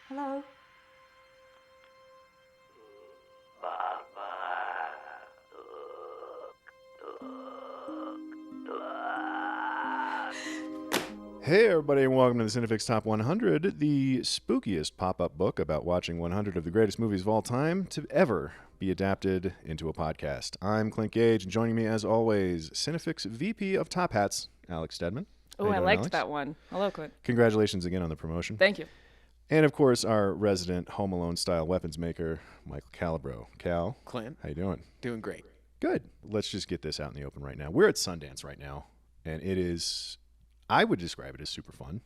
Hello? Hey everybody, and welcome to the CineFix Top 100, the spookiest pop-up book about watching 100 of the greatest movies of all time to ever be adapted into a podcast. I'm Clint Gage, and joining me as always, CineFix VP of Top Hats, Alex Stedman. Oh, I liked that one. Hello, Clint. Congratulations again on the promotion. Thank you. And of course, our resident Home Alone-style weapons maker, Michael Calabro. Cal, Clint, how you doing? doing great. Good. Let's just get this out in the open right now. We're at Sundance right now, and it is, I would describe it as super fun.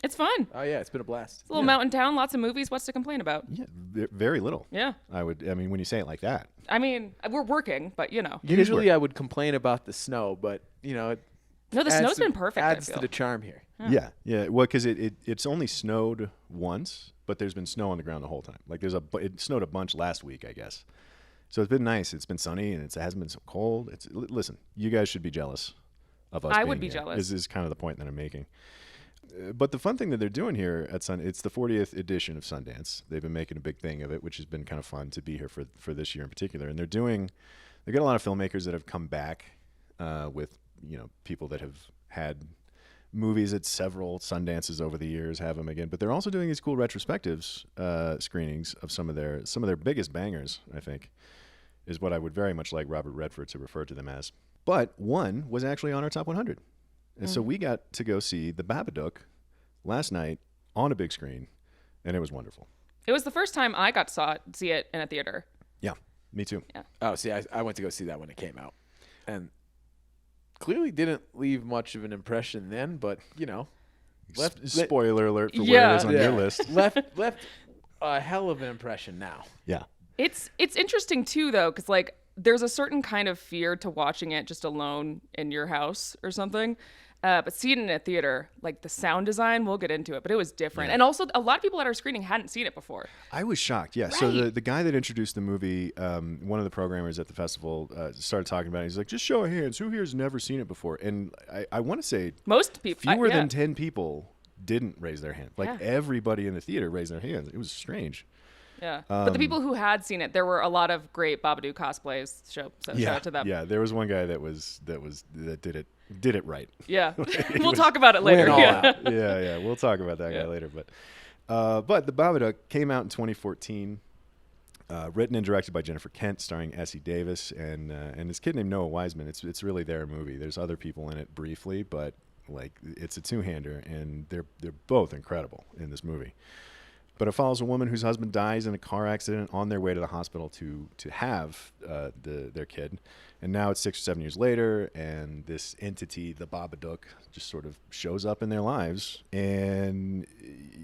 It's fun. Oh yeah, it's been a blast. It's a little mountain town, lots of movies. What's to complain about? Yeah, very little. Yeah. I mean, when you say it like that. I mean, we're working, but you know. Usually I would complain about the snow, but you know, it No, the snow's been perfect. adds I to feel. the charm here. Yeah. Well, because it's only snowed once, but there's been snow on the ground the whole time. Like it snowed a bunch last week, I guess. So it's been nice. It's been sunny, and it hasn't been so cold. Listen, you guys should be jealous of us. I being would be here. jealous. This is kind of the point that I'm making. But the fun thing that they're doing here at it's the 40th edition of Sundance. They've been making a big thing of it, which has been kind of fun to be here for this year in particular. And they've got a lot of filmmakers that have come back with, people that have had movies at several Sundances over the years, have them again. But they're also doing these cool retrospectives screenings of some of their biggest bangers, I think, is what I would very much like Robert Redford to refer to them as. But one was actually on our top 100. And so we got to go see The Babadook last night on a big screen, and it was wonderful. It was the first time I got to see it in a theater. Yeah, me too. Yeah. Oh, see, I went to go see that when it came out, and clearly didn't leave much of an impression then. But Spoiler alert for where it is on your list. left a hell of an impression now. Yeah. It's interesting too, though, because like there's a certain kind of fear to watching it just alone in your house or something. But seeing it in a theater, like the sound design, we'll get into it, but it was different. And also, a lot of people at our screening hadn't seen it before. I was shocked, yeah. Right. So the guy that introduced the movie, one of the programmers at the festival, started talking about it. He's like, just show of hands, who here has never seen it before? And I want to say most people, fewer than 10 people didn't raise their hand. Like everybody in the theater raised their hands. It was strange. Yeah, but the people who had seen it, there were a lot of great Babadook cosplays. So shout out to them. Yeah, there was one guy that did it right. Yeah, we'll talk about it later. Yeah, we'll talk about that guy later. But The Babadook came out in 2014, written and directed by Jennifer Kent, starring Essie Davis and this kid named Noah Wiseman. It's really their movie. There's other people in it briefly, but like it's a two-hander, and they're both incredible in this movie. But it follows a woman whose husband dies in a car accident on their way to the hospital to have their kid. And now it's 6 or 7 years later, and this entity, the Babadook, just sort of shows up in their lives. And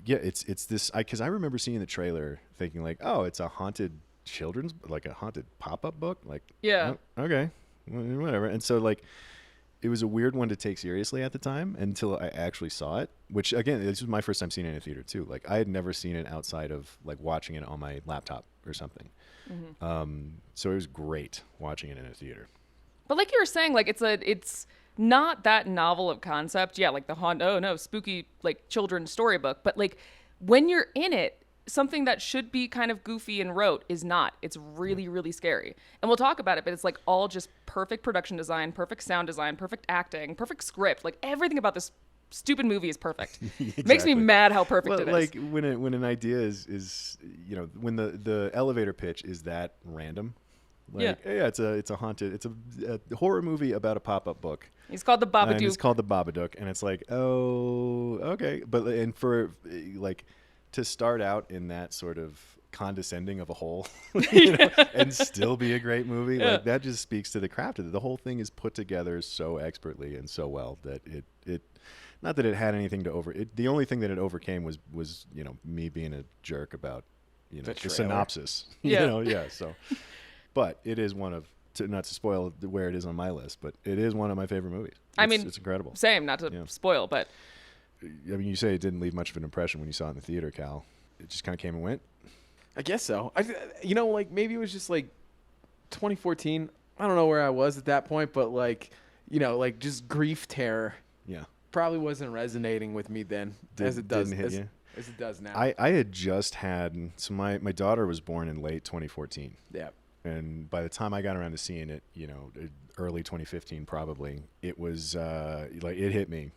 yeah, it's this, because I remember seeing the trailer thinking like, oh, it's a haunted like a haunted pop-up book? Like, yeah. Oh, okay, whatever. And so like, it was a weird one to take seriously at the time until I actually saw it, which again, this was my first time seeing it in a theater too. Like I had never seen it outside of like watching it on my laptop or something. Mm-hmm. So it was great watching it in a theater. But like you were saying, like it's not that novel of concept. Yeah, like the spooky like children's storybook. But like when you're in it, something that should be kind of goofy and rote is not. It's really, really scary. And we'll talk about it, but it's like all just perfect production design, perfect sound design, perfect acting, perfect script. Like everything about this stupid movie is perfect. Exactly. Makes me mad how perfect it is. Like when an idea is when the elevator pitch is that random. Like, yeah, it's a horror movie about a pop-up book. It's called The Babadook. And it's called The Babadook, and it's like, oh, okay. And for like to start out in that sort of condescending of a hole, and still be a great movie, like that just speaks to the craft of it. The whole thing is put together so expertly and so well that it not that it had anything to the only thing that it overcame was me being a jerk about the synopsis. So but it is one of, not to spoil where it is on my list, but it is one of my favorite movies. It's incredible. Same, not to spoil, but I mean, you say it didn't leave much of an impression when you saw it in the theater, Cal. It just kind of came and went. I guess so. Like maybe it was just like 2014. I don't know where I was at that point, but like just grief terror. Yeah. Probably wasn't resonating with me then as it does. Didn't hit you. as it does now. I had just had, so my daughter was born in late 2014. Yeah. And by the time I got around to seeing it, early 2015 probably, it was like it hit me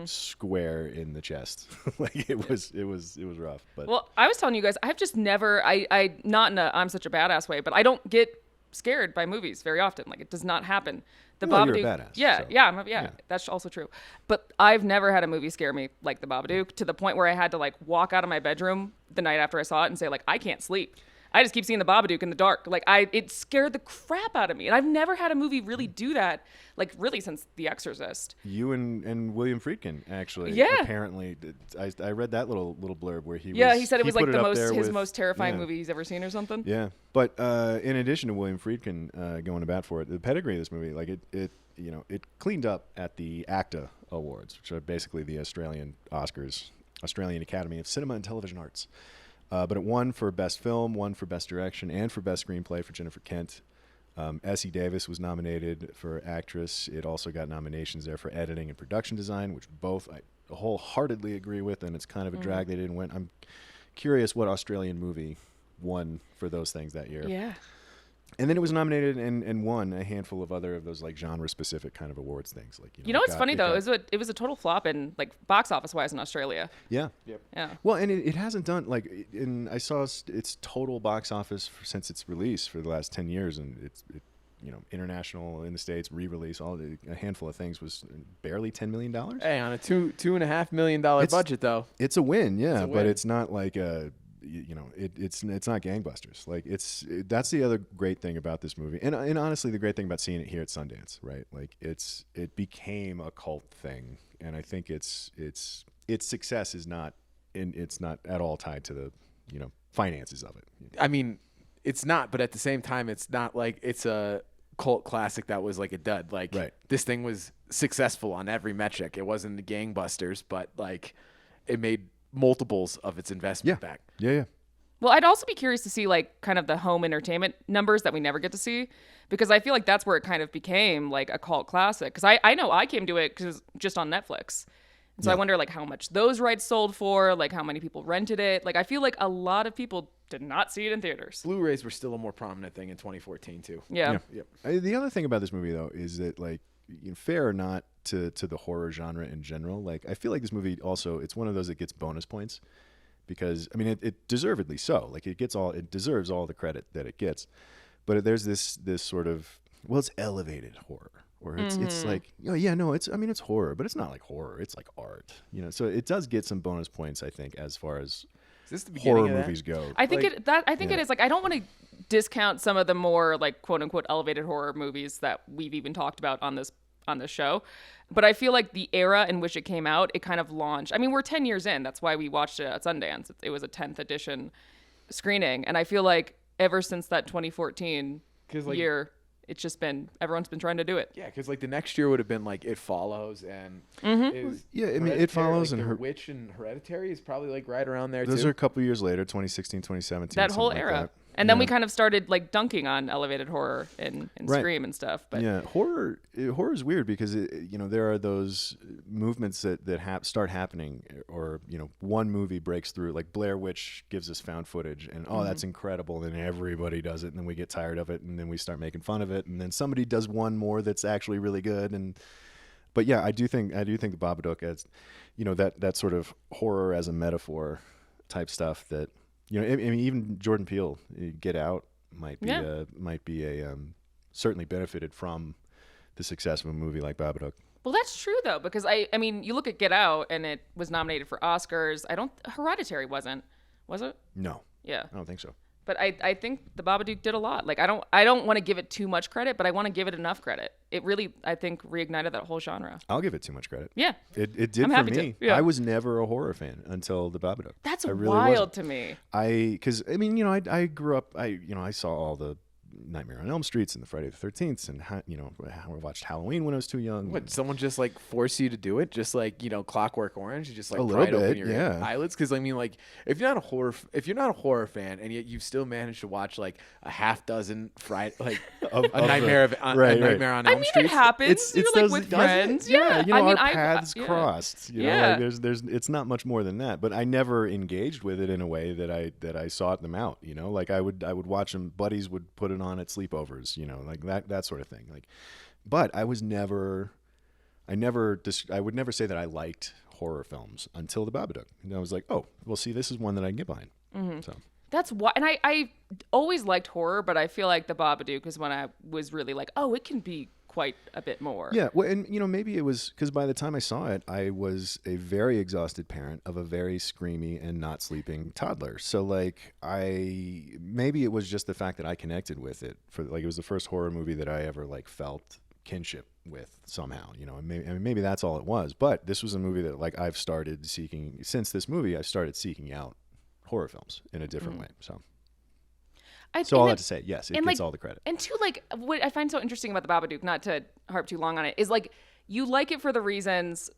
square in the chest. Like it was rough. But Well, I was telling you guys, I've just never, I not in a I'm such a badass way, but I don't get scared by movies very often. Like it does not happen. The Well, Babadook, you're a badass, yeah, so. yeah, that's also true. But I've never had a movie scare me like The Babadook, to the point where I had to like walk out of my bedroom the night after I saw it and say like, I can't sleep. I just keep seeing The Babadook in the dark. Like it scared the crap out of me. And I've never had a movie really do that, like really since The Exorcist. You and William Friedkin actually. Yeah. Apparently, I read that little blurb where he he said it was like put up there his with- most terrifying yeah. movie he's ever seen or something. Yeah, but in addition to William Friedkin going to bat for it, the pedigree of this movie, like it cleaned up at the ACTA Awards, which are basically the Australian Oscars, Australian Academy of Cinema and Television Arts. But it won for Best Film, won for Best Direction, and for Best Screenplay for Jennifer Kent. Essie Davis was nominated for Actress. It also got nominations there for Editing and Production Design, which both I wholeheartedly agree with, and it's kind of a drag they didn't win. I'm curious what Australian movie won for those things that year. Yeah. And then it was nominated and won a handful of other of those like genre-specific kind of awards things. Like You know what's funny though? It was a total flop in like box office wise in Australia. Yeah. Yep. Yeah. Well, and it hasn't done like I saw its total box office since its release for the last 10 years, and it's international in the States, re-release, a handful of things was barely $10 million. Hey, on a $2.5 million budget though. It's a win, yeah, a but win. it's not like it's not gangbusters. Like that's the other great thing about this movie, and honestly, the great thing about seeing it here at Sundance, right? Like it became a cult thing, and I think its success is not at all tied to the finances of it. I mean, it's not, but at the same time, it's not like it's a cult classic that was like a dud. Like Right. This thing was successful on every metric. It wasn't the gangbusters, but like it made multiples of its investment back. Yeah. Well, I'd also be curious to see like kind of the home entertainment numbers that we never get to see, because I feel like that's where it kind of became like a cult classic. Because I know I came to it because just on Netflix. And so I wonder like how much those rights sold for, like how many people rented it. Like I feel like a lot of people did not see it in theaters. Blu-rays were still a more prominent thing in 2014 too. Yeah. Yep. The other thing about this movie though is that like fair or not to the horror genre in general, like I feel like this movie also, it's one of those that gets bonus points because I mean it deservedly so. Like it deserves all the credit that it gets. But there's this sort of, well, it's elevated horror. Or it's like, it's horror, but it's not like horror. It's like art, So it does get some bonus points, I think, as far as Is this the beginning horror of that? movies go. I think it is like I don't want to discount some of the more like quote unquote elevated horror movies that we've even talked about on this show, but I feel like the era in which it came out, it kind of launched. I mean, we're 10 years in. That's why we watched it at Sundance. It was a 10th edition screening, and I feel like ever since that 2014 year, it's just been everyone's been trying to do it. Yeah, because like the next year would have been like It Follows and It Follows like and The Witch and Hereditary is probably like right around there those too. are a couple years later, 2016, 2017. That whole something like era. that. And then we kind of started like dunking on elevated horror and Right. Scream and stuff. But yeah, horror is weird because there are those movements that start happening, or one movie breaks through. Like Blair Witch gives us found footage, and that's incredible. And then everybody does it, and then we get tired of it, and then we start making fun of it, and then somebody does one more that's actually really good. But yeah, I do think the Babadook as that sort of horror as a metaphor type stuff that. I mean, even Jordan Peele, Get Out might be certainly benefited from the success of a movie like Babadook. well, that's true though, because I mean, you look at Get Out and it was nominated for Oscars. Hereditary wasn't, was it? No, Yeah. I don't think so. But I think the Babadook did a lot. Like I don't want to give it too much credit, but I want to give it enough credit. It really, I think, reignited that whole genre. I'll give it too much credit. Yeah. It did I'm for happy me. to. Yeah. I was never a horror fan until the Babadook. That's I really wild wasn't. to me. Because I mean, I grew up. I saw all the Nightmare on Elm Streets and the Friday the 13th, and we watched Halloween when I was too young. What, someone just like force you to do it, just like Clockwork Orange? You just like a pry little bit, open your yeah. eyelids? Because I mean, like, if you're not a horror fan, and yet you've still managed to watch like a half dozen Nightmare on Elm Street. Street. It happens. You're like with friends. Yeah, our paths crossed. Like there's it's not much more than that. But I never engaged with it in a way that I sought them out. Like I would watch them. Buddies would put it on at sleepovers. Like that sort of thing. Like, but I would never say that I liked horror films until The Babadook. And I was like, oh, well, see, this is one that I can get behind. Mm-hmm. So. That's why, and I always liked horror, but I feel like The Babadook is when I was really like, oh, it can be quite a bit more. Yeah, well, and maybe it was because by the time I saw it, I was a very exhausted parent of a very screamy and not sleeping toddler. So like, maybe it was just the fact that I connected with it it was the first horror movie that I ever like felt kinship with somehow, and maybe that's all it was. But this was a movie that like I've started seeking since this movie. I started seeking out horror films in a different way. So all that to say, yes, it gets all the credit. And two, like what I find so interesting about The Babadook, not to harp too long on it, is like you like it for the reasons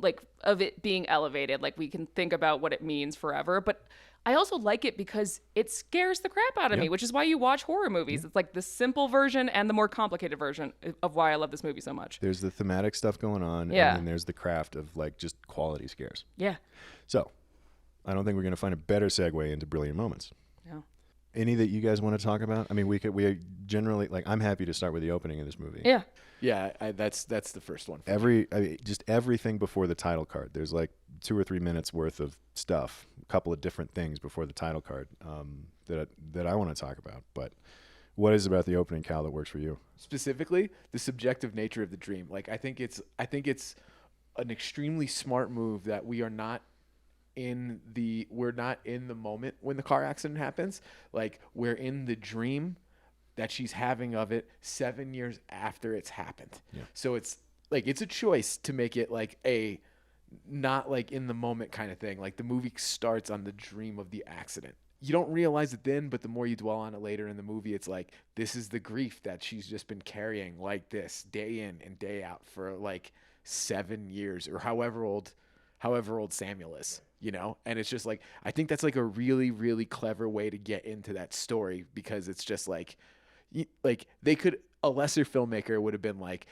like of it being elevated. Like we can think about what it means forever, but I also like it because it scares the crap out of me, which is why you watch horror movies. It's like the simple version and the more complicated version of why I love this movie so much. There's the thematic stuff going on, and then there's the craft of like just quality scares. Yeah. So I don't think we're going to find a better segue into brilliant moments. No. Any that you guys want to talk about? I mean, we generally like. I'm happy to start with the opening of this movie. Yeah. Yeah, that's the first one. Just everything before the title card. There's like 2 or 3 minutes worth of stuff, a couple of different things before the title card that I want to talk about. But what is about the opening, Cal, that works for you? Specifically, the subjective nature of the dream. Like I think it's an extremely smart move that we're not in the moment when the car accident happens. Like we're in the dream that she's having of it 7 years after it's happened. Yeah. So it's like it's a choice to make it like a not like in the moment kind of thing. Like the movie starts on the dream of the accident. You don't realize it then, but the more you dwell on it later in the movie, it's like this is the grief that she's just been carrying like this day in and day out for like 7 years or however old Samuel is. And it's just like I think that's like a really, really clever way to get into that story, because it's just like a lesser filmmaker would have been like,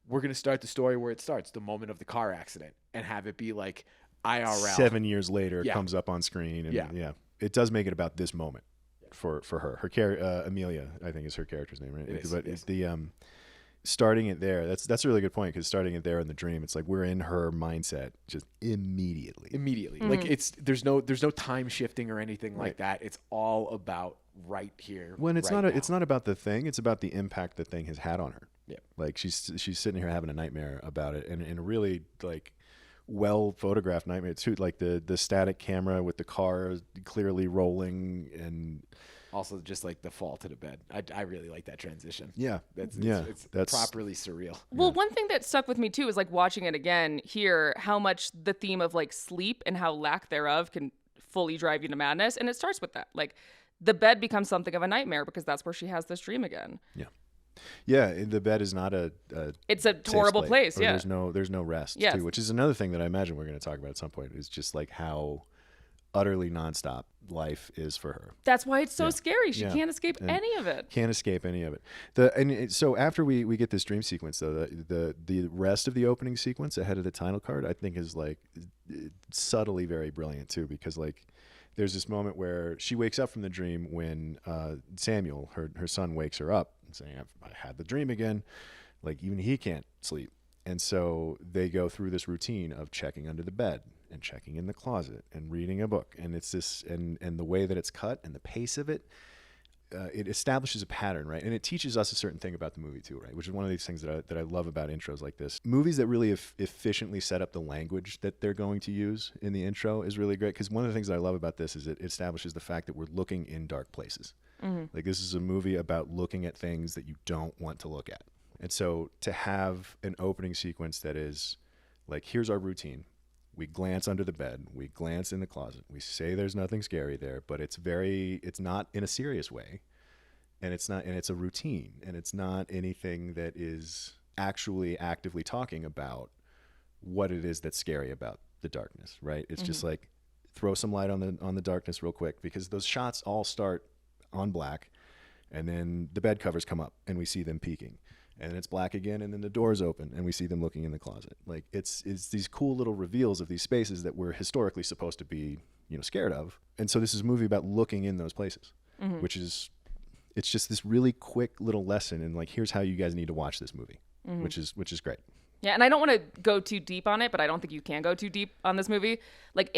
we're going to start the story where it starts, the moment of the car accident, and have it be like IRL. 7 years later, it comes up on screen. And it does make it about this moment for her. Her Amelia, I think is her character's name, right? It's the starting it there. That's a really good point, because starting it there in the dream, it's like we're in her mindset just immediately. Mm-hmm. Like there's no time shifting or anything like that. It's all about right here. When it's it's not about the thing, it's about the impact the thing has had on her. Yeah. Like she's sitting here having a nightmare about it, and in a really like well photographed nightmare too, like the static camera with the car clearly rolling, and also just like the fall to the bed. I really like that transition. Yeah. It's properly surreal. Well, one thing that stuck with me too is like watching it again here, how much the theme of like sleep and how lack thereof can fully drive you to madness. And it starts with that. Like the bed becomes something of a nightmare because that's where she has this dream again. Yeah. Yeah, the bed is not it's a horrible place. Yeah. There's no rest yes. too, which is another thing that I imagine we're going to talk about at some point, is just like how utterly nonstop life is for her. That's why it's so scary. She can't escape any of it. Can't escape any of it. So after we get this dream sequence, though, the rest of the opening sequence ahead of the title card, I think is like subtly very brilliant too, because like there's this moment where she wakes up from the dream when Samuel, her son, wakes her up and saying, I had the dream again. Like even he can't sleep. And so they go through this routine of checking under the bed and checking in the closet and reading a book. And it's this, and the way that it's cut and the pace of it, it establishes a pattern, right? And it teaches us a certain thing about the movie too, right? Which is one of these things that I love about intros like this. Movies that really efficiently set up the language that they're going to use in the intro is really great. Because one of the things that I love about this is it establishes the fact that we're looking in dark places. Mm-hmm. Like this is a movie about looking at things that you don't want to look at. And so to have an opening sequence that is like, here's our routine. We glance under the bed. We glance in the closet. We say there's nothing scary there, but it's not in a serious way. and it's a routine, and it's not anything that is actually actively talking about what it is that's scary about the darkness, right? It's just like, throw some light on the darkness real quick, because those shots all start on black, and then the bed covers come up and we see them peeking, and then it's black again, and then the doors open and we see them looking in the closet. Like, it's these cool little reveals of these spaces that we're historically supposed to be, scared of. And so this is a movie about looking in those places, which is, it's just this really quick little lesson, and like, here's how you guys need to watch this movie, which is great. Yeah, and I don't want to go too deep on it, but I don't think you can go too deep on this movie. Like,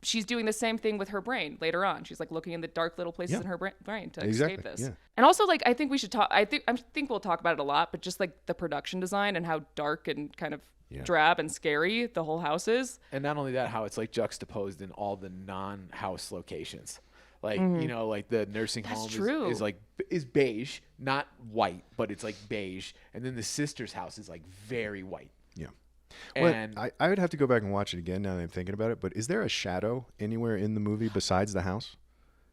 she's doing the same thing with her brain later on. She's like looking in the dark little places in her brain to escape this. Yeah. And also, like, I think we should talk. I think we'll talk about it a lot, but just like the production design and how dark and kind of drab and scary the whole house is. And not only that, how it's like juxtaposed in all the non-house locations. Like, like the nursing home is beige, not white, but it's like beige. And then the sister's house is like very white. Yeah. And well, I would have to go back and watch it again now that I'm thinking about it. But is there a shadow anywhere in the movie besides the house?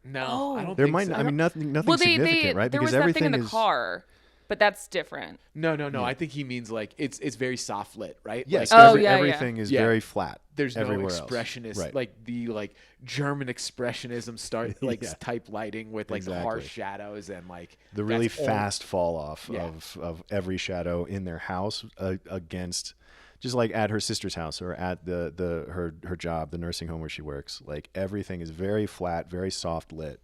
No, I don't there think might. so. I mean, nothing significant, right? There because was that everything thing in the car, but that's different. No. I think he means like it's very soft lit, right? Yes. Like, everything is very flat. There's no expressionist, else. Like the like German expressionism type lighting with like the harsh shadows and like the really fast fall off of every shadow in their house against, just like at her sister's house or at her job, the nursing home where she works. Like, everything is very flat, very soft lit.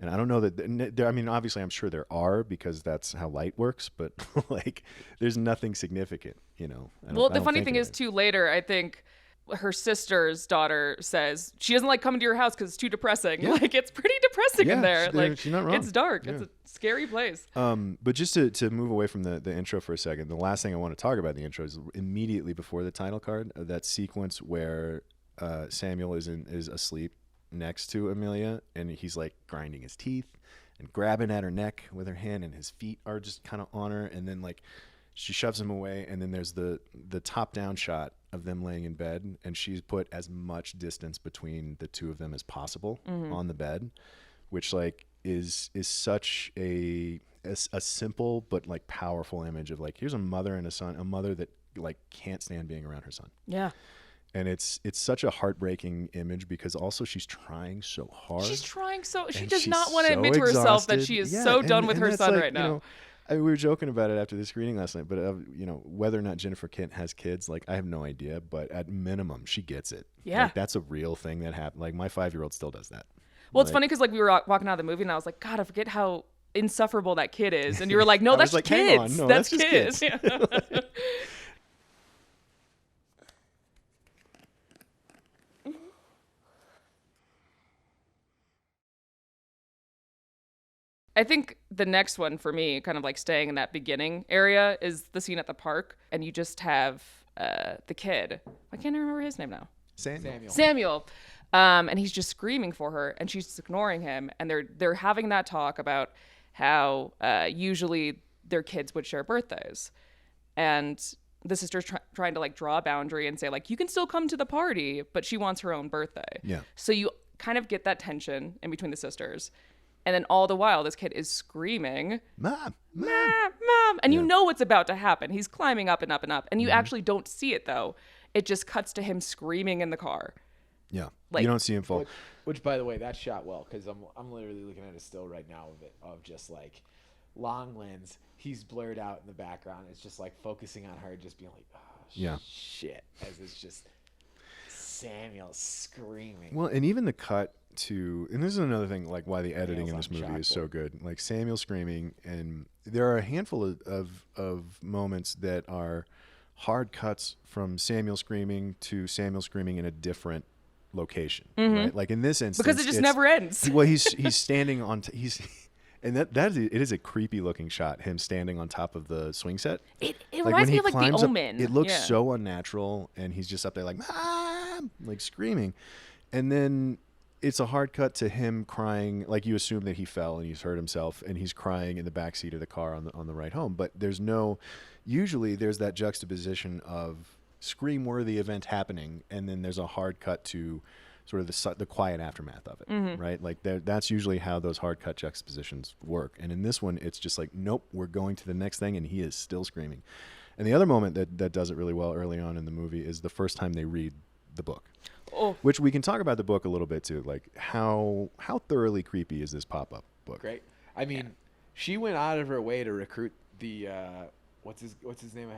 And I don't know that I mean, obviously I'm sure there are, because that's how light works, but like, there's nothing significant, Well, the funny thing is too, later, I think her sister's daughter says she doesn't like coming to your house because it's too depressing. Yeah. Like, it's pretty depressing in there. Like, she's not wrong. It's dark. Yeah. It's a scary place. But just to move away from the intro for a second, the last thing I want to talk about in the intro is immediately before the title card, that sequence where Samuel is asleep next to Amelia, and he's like grinding his teeth and grabbing at her neck with her hand, and his feet are just kind of on her, and then like she shoves him away, and then there's the top down shot of them laying in bed, and she's put as much distance between the two of them as possible on the bed, which like is such a simple but like powerful image of like, here's a mother and a son, a mother that like can't stand being around her son. Yeah. And it's such a heartbreaking image, because also she's trying so hard. She does not want to admit to herself that she is so done with her son right now. We were joking about it after the screening last night, but whether or not Jennifer Kent has kids, like, I have no idea, but at minimum she gets it. Yeah. Like, that's a real thing that happened. Like, my 5-year-old still does that. Well, it's funny because like we were walking out of the movie, and I was like, God, I forget how insufferable that kid is. And you were like, no, that's like, kids. Hang on. No, that's kids. Yeah. I think the next one for me, kind of like staying in that beginning area, is the scene at the park, and you just have the kid. I can't remember his name now. Samuel. And he's just screaming for her, and she's just ignoring him. And they're having that talk about how usually their kids would share birthdays, and the sister's trying to like draw a boundary and say like, you can still come to the party, but she wants her own birthday. Yeah. So you kind of get that tension in between the sisters. And then all the while, this kid is screaming, Mom. And you know what's about to happen. He's climbing up and up and up. And you actually don't see it, though. It just cuts to him screaming in the car. Yeah. Like, you don't see him fall. Which, by the way, that shot well, because I'm literally looking at a still right now of just like long lens. He's blurred out in the background. It's just like focusing on her, just being like, oh, shit. As it's just Samuel screaming. Well, and even the cut to, and this is another thing, like why the editing in this movie is so good. Like Samuel screaming, and there are a handful of moments that are hard cuts from Samuel screaming to Samuel screaming in a different location, right? Like in this instance, because it just never ends. Well, he's standing on and it is a creepy looking shot, him standing on top of the swing set. It reminds me of like The Omen. It looks so unnatural, and he's just up there like, Mom! Like screaming, and then it's a hard cut to him crying, like you assume that he fell and he's hurt himself, and he's crying in the back seat of the car on the ride home. But usually there's that juxtaposition of scream-worthy event happening, and then there's a hard cut to sort of the quiet aftermath of it, right? Like that's usually how those hard cut juxtapositions work. And in this one, it's just like, nope, we're going to the next thing, and he is still screaming. And the other moment that does it really well early on in the movie is the first time they read the book. Oh. Which we can talk about the book a little bit too. Like how thoroughly creepy is this pop-up book? Great. I mean, she went out of her way to recruit the what's his name?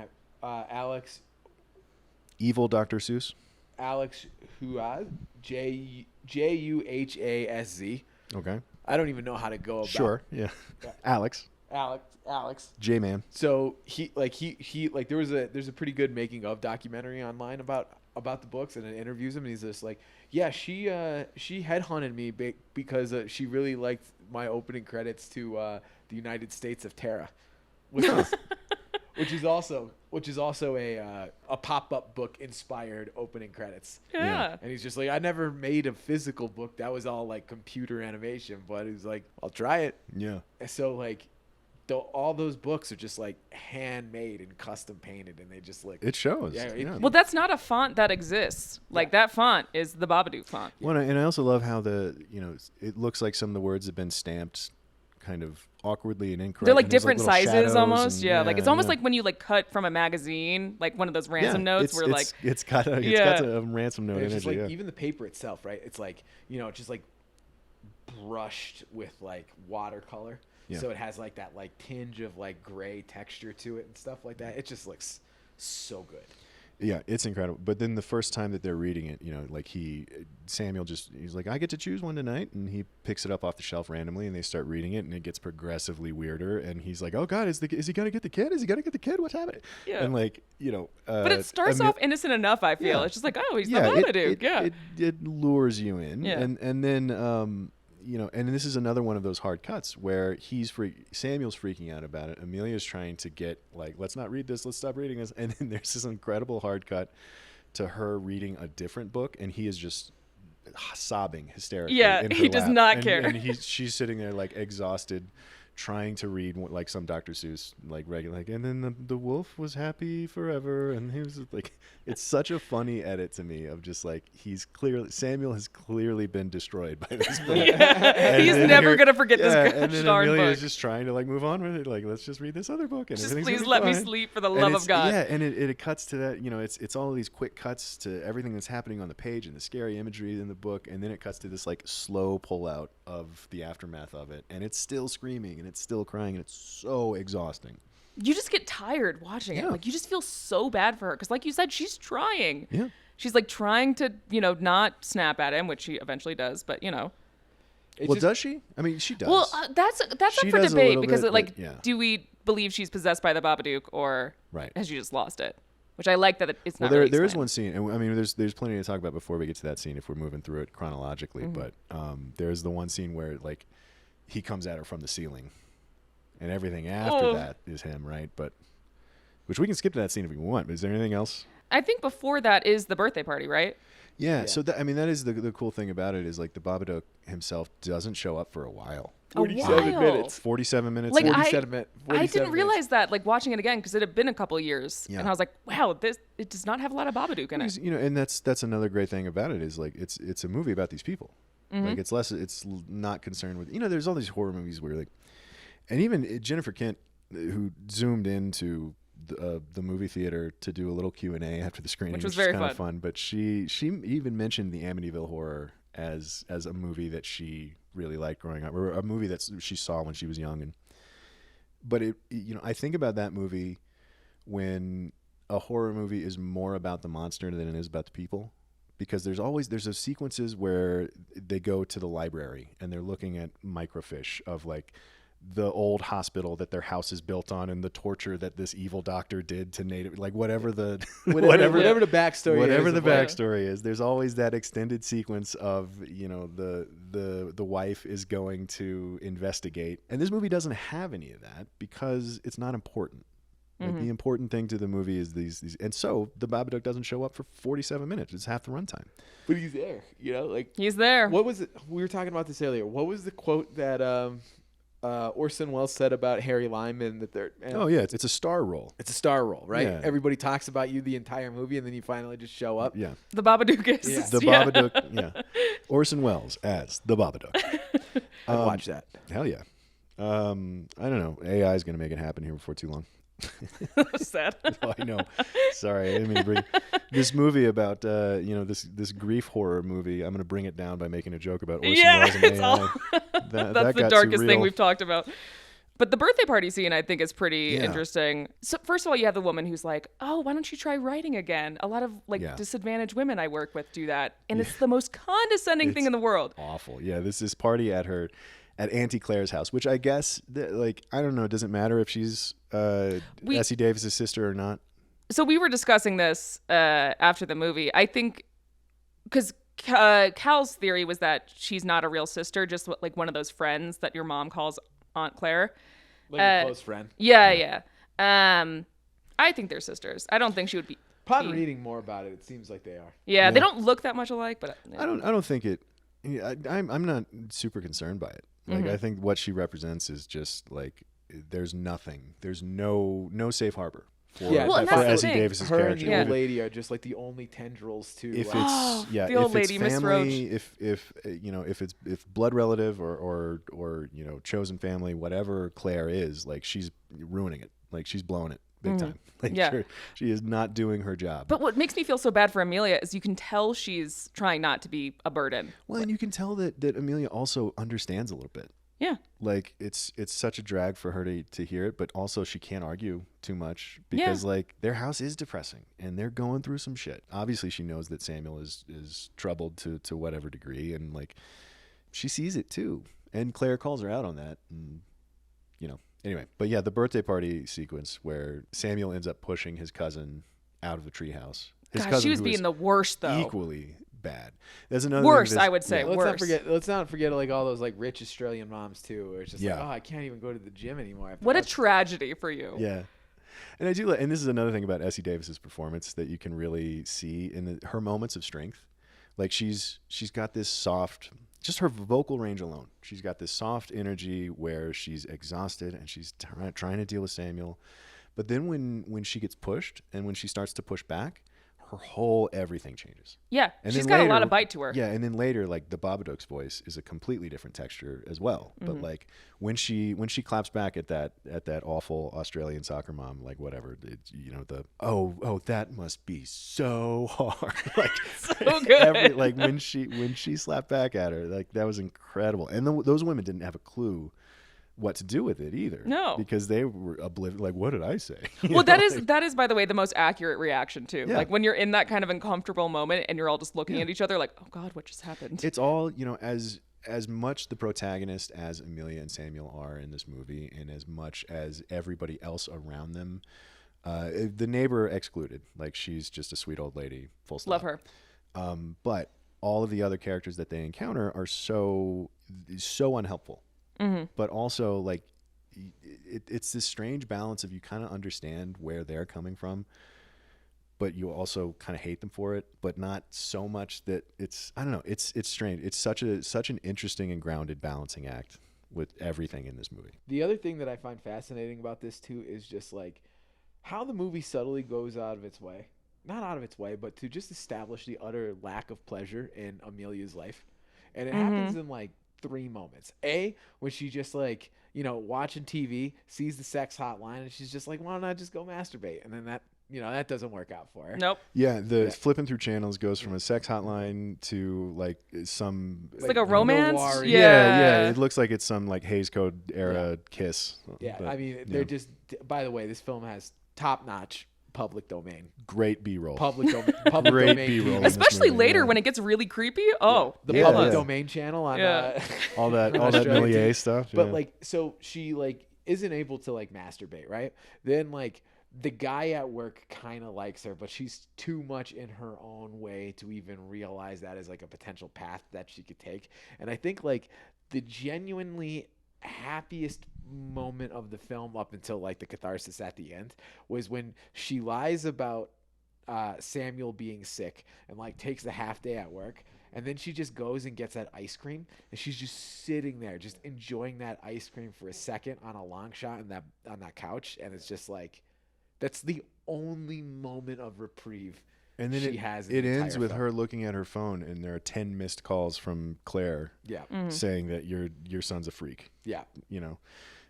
Alex. Evil Dr. Seuss. Alex Juhaz. Juhaz. Okay. I don't even know how to go about. Sure. Yeah. Alex. J-Man. So there's a pretty good making of documentary online about the books, and it interviews him, and he's just like, yeah, she headhunted me because she really liked my opening credits to the United States of Terra, which is also a pop-up book inspired opening credits. Yeah. And he's just like, I never made a physical book. That was all like computer animation, but he's like, I'll try it. Yeah. And so like all those books are just like handmade and custom painted, and they just like it shows. Yeah. Well, that's not a font that exists. Like that font is the Babadook font. Well, and I also love how it looks like some of the words have been stamped kind of awkwardly and incorrect. They're like different sizes almost. And, yeah, like it's almost like when you like cut from a magazine, like one of those ransom notes where like it's got a ransom note it's in just it. Like even the paper itself, right? It's like, just like brushed with like watercolor. Yeah. So it has like that like tinge of like gray texture to it and stuff like that. It just looks so good. Yeah, it's incredible. But then the first time that they're reading it, like Samuel he's like, I get to choose one tonight, and he picks it up off the shelf randomly, and they start reading it, and it gets progressively weirder, and he's like, oh God, is he gonna get the kid? Is he gonna get the kid? What's happening? Yeah. And like, but it starts off innocent enough, I feel. Yeah. It's just like, oh, he's the Babadook. It lures you in. Yeah. And then and this is another one of those hard cuts where Samuel's freaking out about it. Amelia's trying to get like, let's not read this, let's stop reading this. And then there's this incredible hard cut to her reading a different book, and he is just sobbing hysterically. Yeah, in her he does lap. not care. And she's sitting there like exhausted, trying to read like some Dr. Seuss like regular, like, and then the wolf was happy forever, and he was like, it's such a funny edit to me of just like Samuel has clearly been destroyed by this book. Yeah. He's never gonna forget this and then darn Amelia book. is just trying to like move on with it, like, let's just read this other book, and Just everything's please gonna be let me fine. sleep for the love of God. Yeah, and it cuts to that, it's all of these quick cuts to everything that's happening on the page and the scary imagery in the book, and then it cuts to this like slow pull out of the aftermath of it, and it's still screaming and it's still crying, and it's so exhausting. You just get tired watching it. Like you just feel so bad for her because, like you said, she's trying. Yeah. She's like trying to, not snap at him, which she eventually does, but Does she? I mean, she does. Well, that's She up for does a debate little because bit, but, yeah. do we believe she's possessed by the Babadook or Right. has she just lost it? Which I like that it's not. Well, really there is explained. one scene, and I mean, there's plenty to talk about before we get to that scene if we're moving through it chronologically. But there's the one scene where like he comes at her from the ceiling, and everything after that is him, right? But which we can skip to that scene if we want. But is there anything else? I think before that is the birthday party, right? Yeah. So that is the cool thing about it is like the Babadook himself doesn't show up for a while. 47 minutes. 47 minutes. Like 47 minutes. I didn't realize that like watching it again because it had been a couple years, and I was like, wow, it does not have a lot of Babadook in it. And that's another great thing about it is like it's a movie about these people. Like it's not concerned with there's all these horror movies where like, and even Jennifer Kent, who zoomed into the movie theater to do a little Q&A after the screening, which was very kind of fun. But she even mentioned the Amityville Horror as a movie that she really liked growing up, or a movie that she saw when she was young. But I think about that movie when a horror movie is more about the monster than it is about the people, because there's those sequences where they go to the library and they're looking at microfiche of like the old hospital that their house is built on and the torture that this evil doctor did to native, like whatever the whatever the backstory is, there's always that extended sequence of the wife is going to investigate, and this movie doesn't have any of that because it's not important. Like the important thing to the movie is these, and so the Babadook doesn't show up for 47 minutes. It's half the runtime. But he's there, like he's there. What was it? We were talking about this earlier. What was the quote that Orson Welles said about Harry Lyman that they're Oh yeah, it's a star role. it's a star role, right? Yeah. Everybody talks about you the entire movie, and then you finally just show up. Yeah. The Babadook is. Yeah. The Babadook, yeah. Orson Welles as the Babadook. I'd watch that. Hell yeah. I don't know. AI is going to make it happen here before too long. Sad. Oh, I know. Sorry, I didn't mean to bring this movie about this grief horror movie. I'm going to bring it down by making a joke about Orson Welles and it's AI. all. That That's the got too darkest thing real. we've talked about. But the birthday party scene, I think, is pretty Yeah. interesting. So first of all, you have the woman who's like, "Oh, why don't you try writing again?" A lot of Yeah. disadvantaged women I work with do that, and it's the most condescending thing in the world. Awful. Yeah, this is party at Auntie Claire's house, which I guess I don't know. It doesn't matter if she's Essie Davis's sister or not. So we were discussing this after the movie. I think because Cal's theory was that she's not a real sister, just like one of those friends that your mom calls Aunt Claire. Like a close friend. Yeah. I think they're sisters. I don't think she would be. Upon reading more about it, it seems like they are. Yeah, they don't look that much alike, but I don't think it. I'm not super concerned by it. Like I think what she represents is just like there's nothing. There's no safe harbor for, Yeah, Well, and for that's the Essie thing. Davis's Her and character. the old If- lady are just like the only tendrils to. if Oh, it's yeah, the old if it's lady, Miss family, if blood relative or chosen family, whatever Claire is, like she's ruining it. Like she's blowing it big time. Like Yeah. she is not doing her job. But what makes me feel so bad for Amelia is you can tell she's trying not to be a burden. Well, and you can tell that Amelia also understands a little bit. Yeah. Like it's such a drag for her to hear it, but also she can't argue too much because like their house is depressing and they're going through some shit. Obviously she knows that Samuel is troubled to whatever degree, and like she sees it too. And Claire calls her out on that, and anyway. But yeah, the birthday party sequence where Samuel ends up pushing his cousin out of the treehouse. His God, cousin she was who being the worst though. equally bad. There's another Worse, thing I would say. Let's Worse. not forget like all those like rich Australian moms too, where it's just Yeah. like, oh, I can't even go to the gym anymore. After What a watching-" tragedy for you. Yeah. And I do, and this is another thing about Essie Davis's performance that you can really see in her moments of strength. Like she's got this soft, just her vocal range alone. She's got this soft energy where she's exhausted and she's trying to deal with Samuel. But then when she gets pushed and when she starts to push back, her whole everything changes. Yeah. And She's then got a lot later- of bite to her. Yeah, and then later, like the Babadook's voice is a completely different texture as well. But like when she claps back at that awful Australian soccer mom, like whatever, that must be so hard. Like So good. like when she slapped back at her, like that was incredible. And those women didn't have a clue what to do with it either. No. Because they were oblivious. Like, what did I say? You Well, know, that is, by the way, the most accurate reaction too. Yeah. Like when you're in that kind of uncomfortable moment and you're all just looking at each other like, oh God, what just happened? It's all, as much the protagonist as Amelia and Samuel are in this movie, and as much as everybody else around them, the neighbor excluded. Like she's just a sweet old lady, full stop. Love her. But all of the other characters that they encounter are so unhelpful. But also like it's this strange balance of you kind of understand where they're coming from, but you also kind of hate them for it, but not so much that it's, I don't know, it's strange. It's such an interesting and grounded balancing act with everything in this movie. The other thing that I find fascinating about this too is just like how the movie subtly goes out of its way. Not out of its way, but to just establish the utter lack of pleasure in Amelia's life. And it happens in like 3 moments. When she just like, watching TV, sees the sex hotline, and she's just like, why don't I just go masturbate? And then that doesn't work out for her. Nope. Yeah, flipping through channels goes from a sex hotline to like some. It's like a romance. noir- Yeah. It looks like it's some like Hays Code era kiss. Yeah, But, I mean, they're just. By the way, this film has top-notch public domain. great B-roll. Public Great domain. B-roll. TV. in this Especially movie, later yeah. when it gets really creepy. Oh, The Yeah, public yeah. domain channel on Yeah. all that Australia Millier TV. stuff. But yeah. like, so she like isn't able to like masturbate, right? Then like the guy at work kind of likes her, but she's too much in her own way to even realize that as like a potential path that she could take. And I think like the genuinely happiest moment of the film up until like the catharsis at the end was when she lies about Samuel being sick and like takes the half day at work. And then she just goes and gets that ice cream, and she's just sitting there, just enjoying that ice cream for a second on a long shot on that couch, and it's just like, that's the only moment of reprieve. And then she has. It ends with her looking at her phone, and there are 10 missed calls from Claire. Yeah. Saying that your son's a freak. Yeah. You know,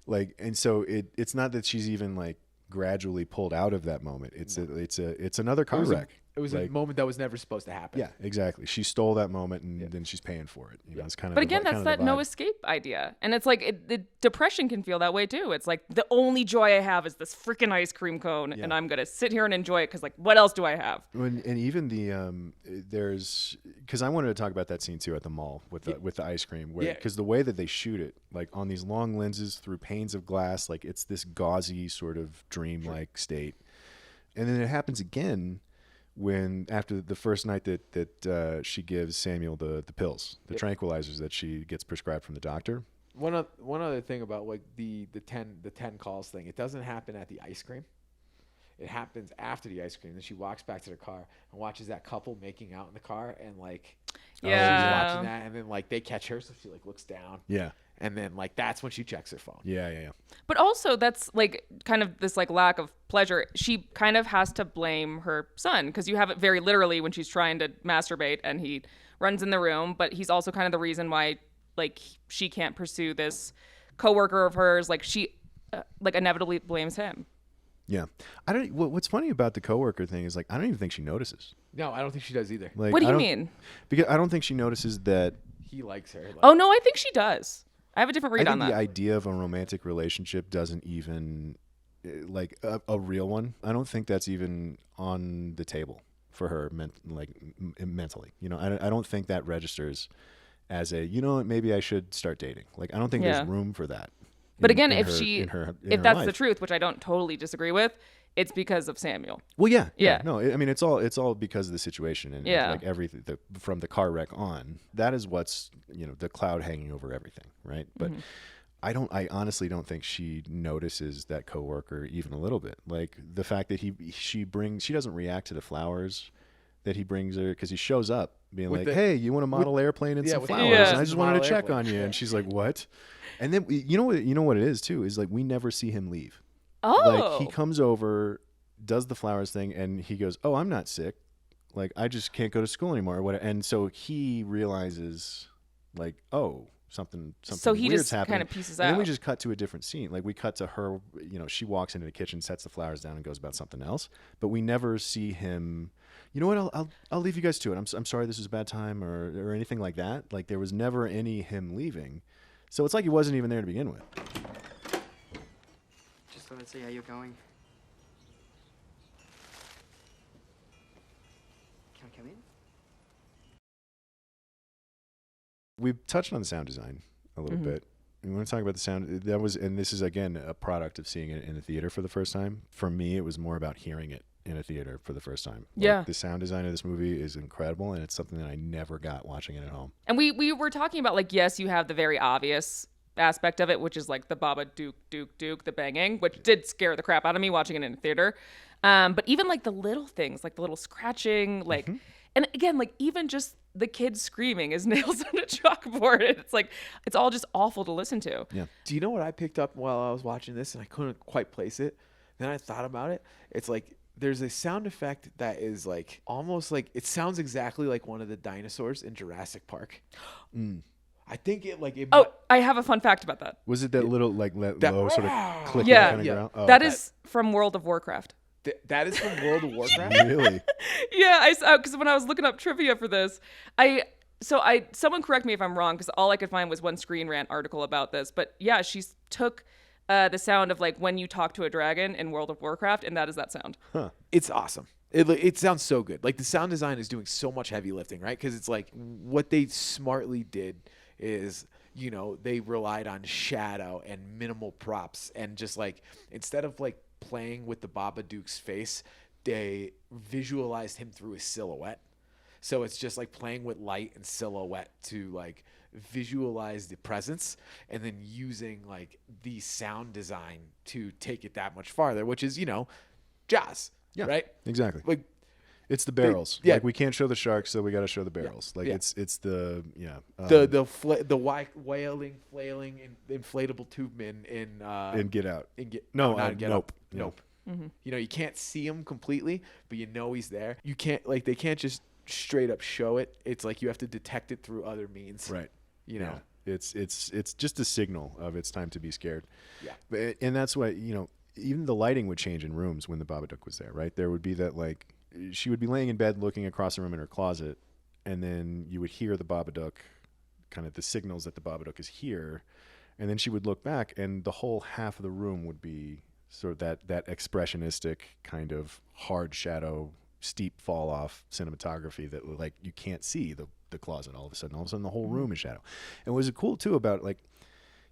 like, and so it's not that she's even like gradually pulled out of that moment. It's another car wreck. It was a moment that was never supposed to happen. Yeah, exactly. She stole that moment, and then she's paying for it. You know, it's kind of. But again, that's that no escape idea, and it's like the depression can feel that way too. It's like the only joy I have is this freaking ice cream cone, and I'm gonna sit here and enjoy it because like what else do I have? And even there's because I wanted to talk about that scene too at the mall with the ice cream, because the way that they shoot it, like on these long lenses through panes of glass, like it's this gauzy sort of dreamlike state, and then it happens again. When after the first night that she gives Samuel the pills, the tranquilizers that she gets prescribed from the doctor. One other thing about like the 10 calls thing, it doesn't happen at the ice cream. It happens after the ice cream. Then she walks back to the car and watches that couple making out in the car, and like she's watching that, and then like they catch her, so she like looks down. Yeah. And then like that's when she checks her phone. Yeah. But also that's like kind of this like lack of pleasure. She kind of has to blame her son, because you have it very literally when she's trying to masturbate and he runs in the room, but he's also kind of the reason why like she can't pursue this coworker of hers. Like she like inevitably blames him. Yeah. What's funny about the coworker thing is like I don't even think she notices. No, I don't think she does either. Like, what do you mean? Because I don't think she notices that he likes her. Oh no, I think she does. I have a different read on that. The idea of a romantic relationship doesn't even, like a real one, I don't think that's even on the table for her mentally. You know, I don't think that registers as maybe I should start dating. Like, I don't think there's room for that. But again, if that's the truth, which I don't totally disagree with, it's because of Samuel. Well, yeah. No, I mean, it's all because of the situation and like everything from the car wreck on. That is what's the cloud hanging over everything, right? But I honestly don't think she notices that coworker even a little bit. Like the fact that she doesn't react to the flowers that he brings her, because he shows up being like, hey, you want a model airplane and some flowers? And I just wanted to check on you. And she's like, what? And then you know what it is too is like we never see him leave. Oh. Like he comes over, does the flowers thing, and he goes, "Oh, I'm not sick. Like I just can't go to school anymore." Or whatever. And so he realizes, like, oh, something so he weird's just happening. Kind of pieces and out. then we just cut to a different scene. Like we cut to her. She walks into the kitchen, sets the flowers down, and goes about something else. But we never see him. You know what? I'll leave you guys to it. I'm sorry this was a bad time or anything like that. Like there was never any him leaving. So it's like he wasn't even there to begin with. Just thought I'd see how you're going. Can I come in? We've touched on the sound design a little bit. We want to talk about the sound. And this is again a product of seeing it in a theater for the first time. For me, it was more about hearing it in a theater for the first time. Yeah. The sound design of this movie is incredible, and it's something that I never got watching it at home. And we were talking about like, yes, you have the very obvious aspect of it, which is like the Babadook, the banging, which did scare the crap out of me watching it in a theater. But even like the little things, like the little scratching, like, and again, like even just the kids screaming as nails on a chalkboard. It's like, it's all just awful to listen to. Yeah. Do you know what I picked up while I was watching this and I couldn't quite place it? Then I thought about it. It's like, there's a sound effect that is like almost like it sounds exactly like one of the dinosaurs in Jurassic Park. I think it. Oh, I have a fun fact about that. Was it that little like low sort of clicking kind of ground? Oh, that is from World of Warcraft. That is from World of Warcraft. Really? Yeah, because when I was looking up trivia for this, someone correct me if I'm wrong, because all I could find was one Screen Rant article about this. But yeah, she took the sound of like when you talk to a dragon in World of Warcraft, and that is that sound. Huh. It's awesome. It sounds so good. Like the sound design is doing so much heavy lifting, right? Because it's like what they smartly did is, they relied on shadow and minimal props, and just like instead of like playing with the Babadook's face, they visualized him through a silhouette. So it's just like playing with light and silhouette to like visualize the presence, and then using like the sound design to take it that much farther, which is, Jaws. Yeah, right. Exactly. Like, It's the barrels. Yeah. Like we can't show the sharks, so we got to show the barrels. Yeah. Like Yeah. it's the wailing, flailing, inflatable tube men in Get Out. Not in Get Nope. Out. Nope. You know, you can't see him completely, but you know he's there. You can't they can't just straight up show it. It's like you have to detect it through other means. Right. You know. Yeah. It's just a signal of it's time to be scared. Yeah. And that's why, even the lighting would change in rooms when the Babadook was there, right? There would be that, like, she would be laying in bed looking across the room in her closet, and then you would hear the Babadook, kind of the signals that the Babadook is here, and then she would look back, and the whole half of the room would be sort of that expressionistic kind of hard shadow, steep fall off cinematography that, like, you can't see the closet all of a sudden. All of a sudden the whole room is shadow. And what was cool too about, like,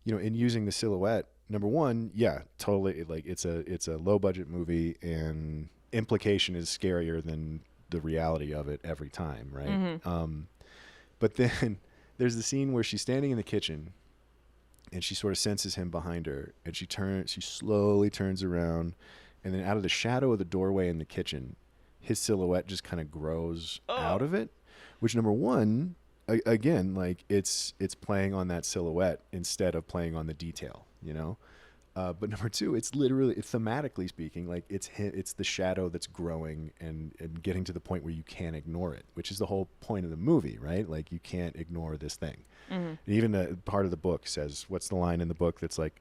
in using the silhouette, number one, yeah, totally, like, it's a low budget movie, and implication is scarier than the reality of it every time, right? But then there's the scene where she's standing in the kitchen and she sort of senses him behind her, and she slowly turns around, and then out of the shadow of the doorway in the kitchen, his silhouette just kind of grows out of it, which, number one, again, like, it's playing on that silhouette instead of playing on the detail, but number two, it's literally, thematically speaking, like, it's the shadow that's growing and getting to the point where you can't ignore it, which is the whole point of the movie, right? Like, you can't ignore this thing. Even a part of the book says, what's the line in the book that's like,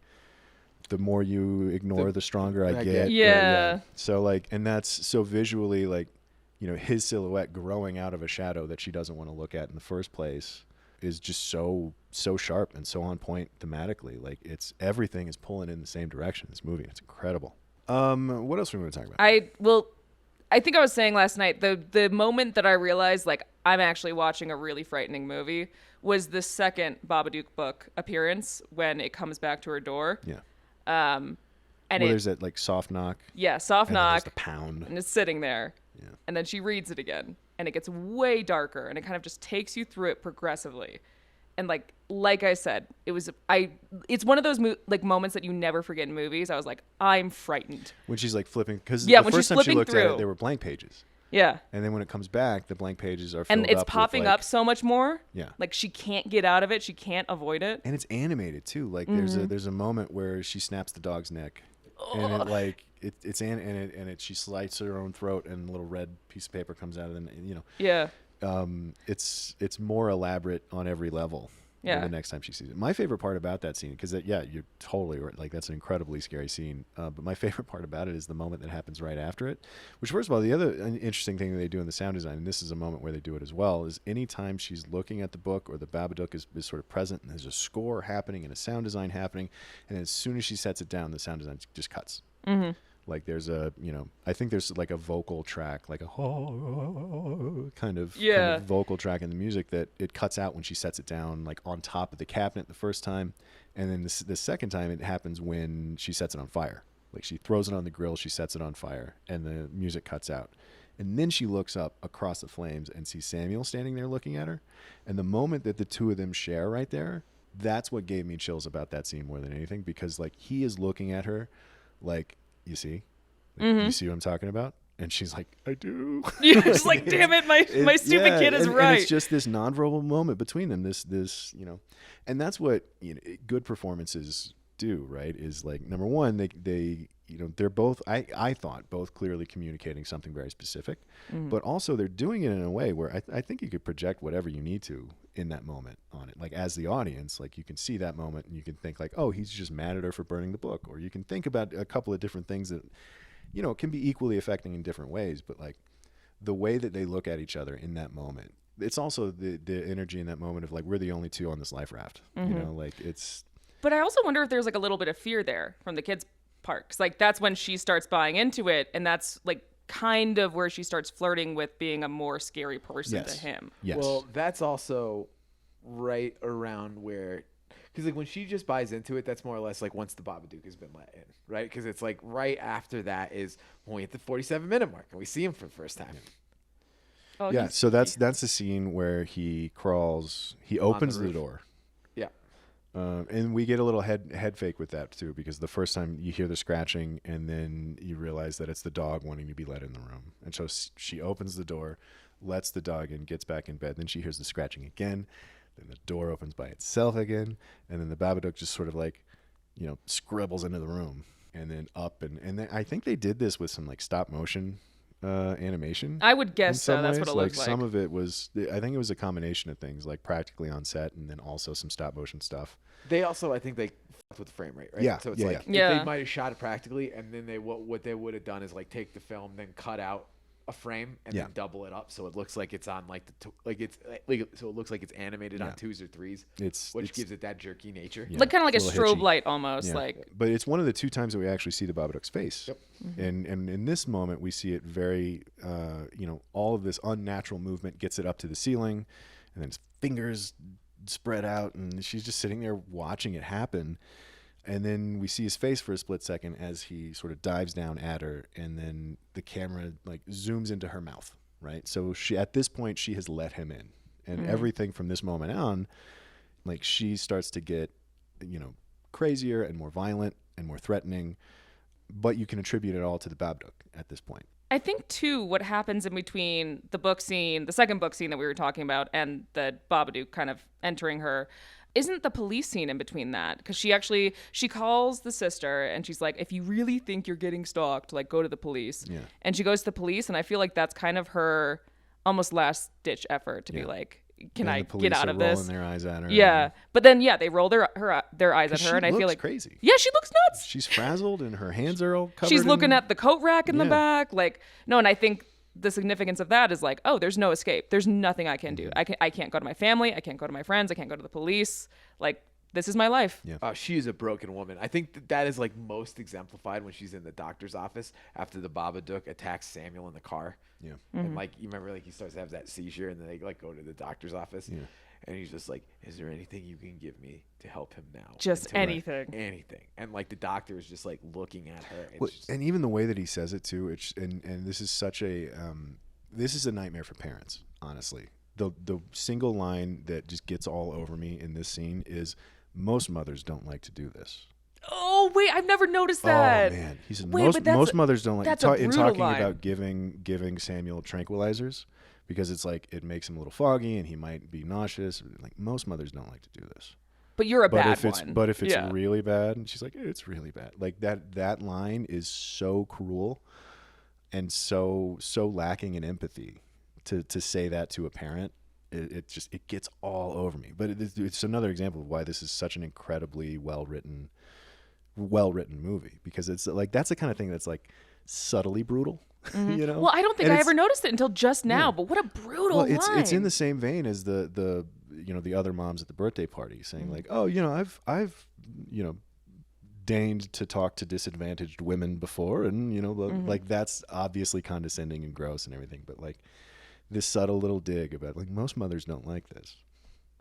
the more you ignore, the stronger I get. Yeah. So, like, and that's so visually, like, his silhouette growing out of a shadow that she doesn't want to look at in the first place is just so sharp and so on point thematically. Like, everything is pulling in the same direction, this movie. It's incredible. What else are we going to talk about? I think I was saying last night, the moment that I realized, like, I'm actually watching a really frightening movie was the second Babadook book appearance, when it comes back to her door. Yeah. And there's that, like, soft knock. Yeah, soft and then there's knock. the pound. And it's sitting there. Yeah. And then she reads it again, and it gets way darker, and it kind of just takes you through it progressively. And like I said, it's one of those moments that you never forget in movies. I was like, I'm frightened. When she's, like, flipping, because Yeah, the when first she's time she flipping looked at it, through. there were blank pages. Yeah. And then when it comes back, the blank pages are filled up And it's with, popping like, up so much more. Yeah. Like, she can't get out of it. She can't avoid it. And it's animated too. Like, there's a moment where she snaps the dog's neck, and it, like, she slices her own throat, and a little red piece of paper comes out of it. Yeah. It's more elaborate on every level. Yeah. The next time she sees it. My favorite part about that scene, because you're totally right. Like, that's an incredibly scary scene. But my favorite part about it is the moment that happens right after it. Which, first of all, the other interesting thing that they do in the sound design, and this is a moment where they do it as well, is anytime she's looking at the book or the Babadook is sort of present, and there's a score happening and a sound design happening, and as soon as she sets it down, the sound design just cuts. Mm-hmm. Like, there's I think there's, like, a vocal track, like a kind of vocal track in the music that it cuts out when she sets it down, like, on top of the cabinet the first time. And then the second time it happens when she sets it on fire. Like, she throws it on the grill, she sets it on fire, and the music cuts out. And then she looks up across the flames and sees Samuel standing there looking at her. And the moment that the two of them share right there, that's what gave me chills about that scene more than anything, because, like, he is looking at her like, you see? Like, you see what I'm talking about? And she's like, I do. You're just like, damn it, my stupid kid is right. And it's just this nonverbal moment between them, this and that's what good performances do, right? Is, like, number one, they they're both, I thought, both clearly communicating something very specific, but also they're doing it in a way where I think you could project whatever you need to in that moment on it. Like, as the audience, like, you can see that moment and you can think, like, oh, he's just mad at her for burning the book. Or you can think about a couple of different things that, can be equally affecting in different ways. But, like, the way that they look at each other in that moment, it's also the energy in that moment of, like, we're the only two on this life raft, like, it's. But I also wonder if there's, like, a little bit of fear there from the kids' part. 'Cause, like, that's when she starts buying into it. And that's, like, kind of where she starts flirting with being a more scary person to him. Yes. Well, that's also right around where, because, like, when she just buys into it, that's more or less like once the Babadook has been let in, right? Because it's like right after that is when we hit the 47-minute mark and we see him for the first time. Oh, yeah. So that's the scene where he crawls. He opens the door. Yeah. And we get a little head fake with that too, because the first time you hear the scratching and then you realize that it's the dog wanting to be let in the room. And so she opens the door, lets the dog in, gets back in bed. Then she hears the scratching again. Then the door opens by itself again. And then the Babadook just sort of like, scribbles into the room and then up. And then I think they did this with some like stop motion animation. I would guess so. That's what it looks like. Some of it was, I think it was a combination of things, like practically on set and then also some stop motion stuff. They also, I think they fucked with the frame rate, right? Yeah. So it's if they might have shot it practically, and then what they would have done is like take the film, then cut out a frame and then double it up so it looks like it's on like so it looks like it's animated on 2s or 3s, which gives it that jerky nature. Like kind of like a strobe hitchy light almost. Yeah. Like. But it's one of the 2 times that we actually see the Babadook's face. Yep. And in this moment we see it very, all of this unnatural movement gets it up to the ceiling, and then his fingers spread out, and she's just sitting there watching it happen. And then we see his face for a split second as he sort of dives down at her, and then the camera like zooms into her mouth, right? So at this point she has let him in, and everything from this moment on, like she starts to get, crazier and more violent and more threatening, but you can attribute it all to the Babadook at this point. I think too, what happens in between the second book scene that we were talking about, and the Babadook kind of entering her, isn't the police scene in between that? Because she calls the sister and she's like, if you really think you're getting stalked, like go to the police. Yeah. And she goes to the police, and I feel like that's kind of her almost last ditch effort to be like, can I get out of this? Rolling their eyes at her. Yeah. But then they roll their eyes at her, and I feel like crazy. Yeah, she looks nuts. She's frazzled and her hands are all covered. She's looking at the coat rack in the back. Like, no, and I think the significance of that is like, oh, there's no escape. There's nothing I can do. I can't go to my family. I can't go to my friends. I can't go to the police. Like, this is my life. Yeah. She is a broken woman. I think that is like most exemplified when she's in the doctor's office after the Babadook attacks Samuel in the car. Yeah. And like, you remember like he starts to have that seizure, and then they like go to the doctor's office. Yeah. And he's just like, is there anything you can give me to help him now? Just anything. Anything. And like the doctor is just like looking at her. And even the way that he says it too, and this is such a this is a nightmare for parents, honestly. The single line that just gets all over me in this scene is, most mothers don't like to do this. Oh wait, I've never noticed that. Oh man, he said most mothers don't like in talking about giving Samuel tranquilizers, because it's like it makes him a little foggy and he might be nauseous. Like, most mothers don't like to do this. But you're a bad one. But if it's really bad, and she's like, it's really bad. Like that line is so cruel and so lacking in empathy to say that to a parent. It gets all over me. But it's another example of why this is such an incredibly well written movie, because it's like that's the kind of thing that's like subtly brutal. Mm-hmm. Well, I don't think I ever noticed it until just now. But what a brutal line! It's in the same vein as the other moms at the birthday party saying like, oh, I've deigned to talk to disadvantaged women before, and like that's obviously condescending and gross and everything, but like this subtle little dig about like most mothers don't like this.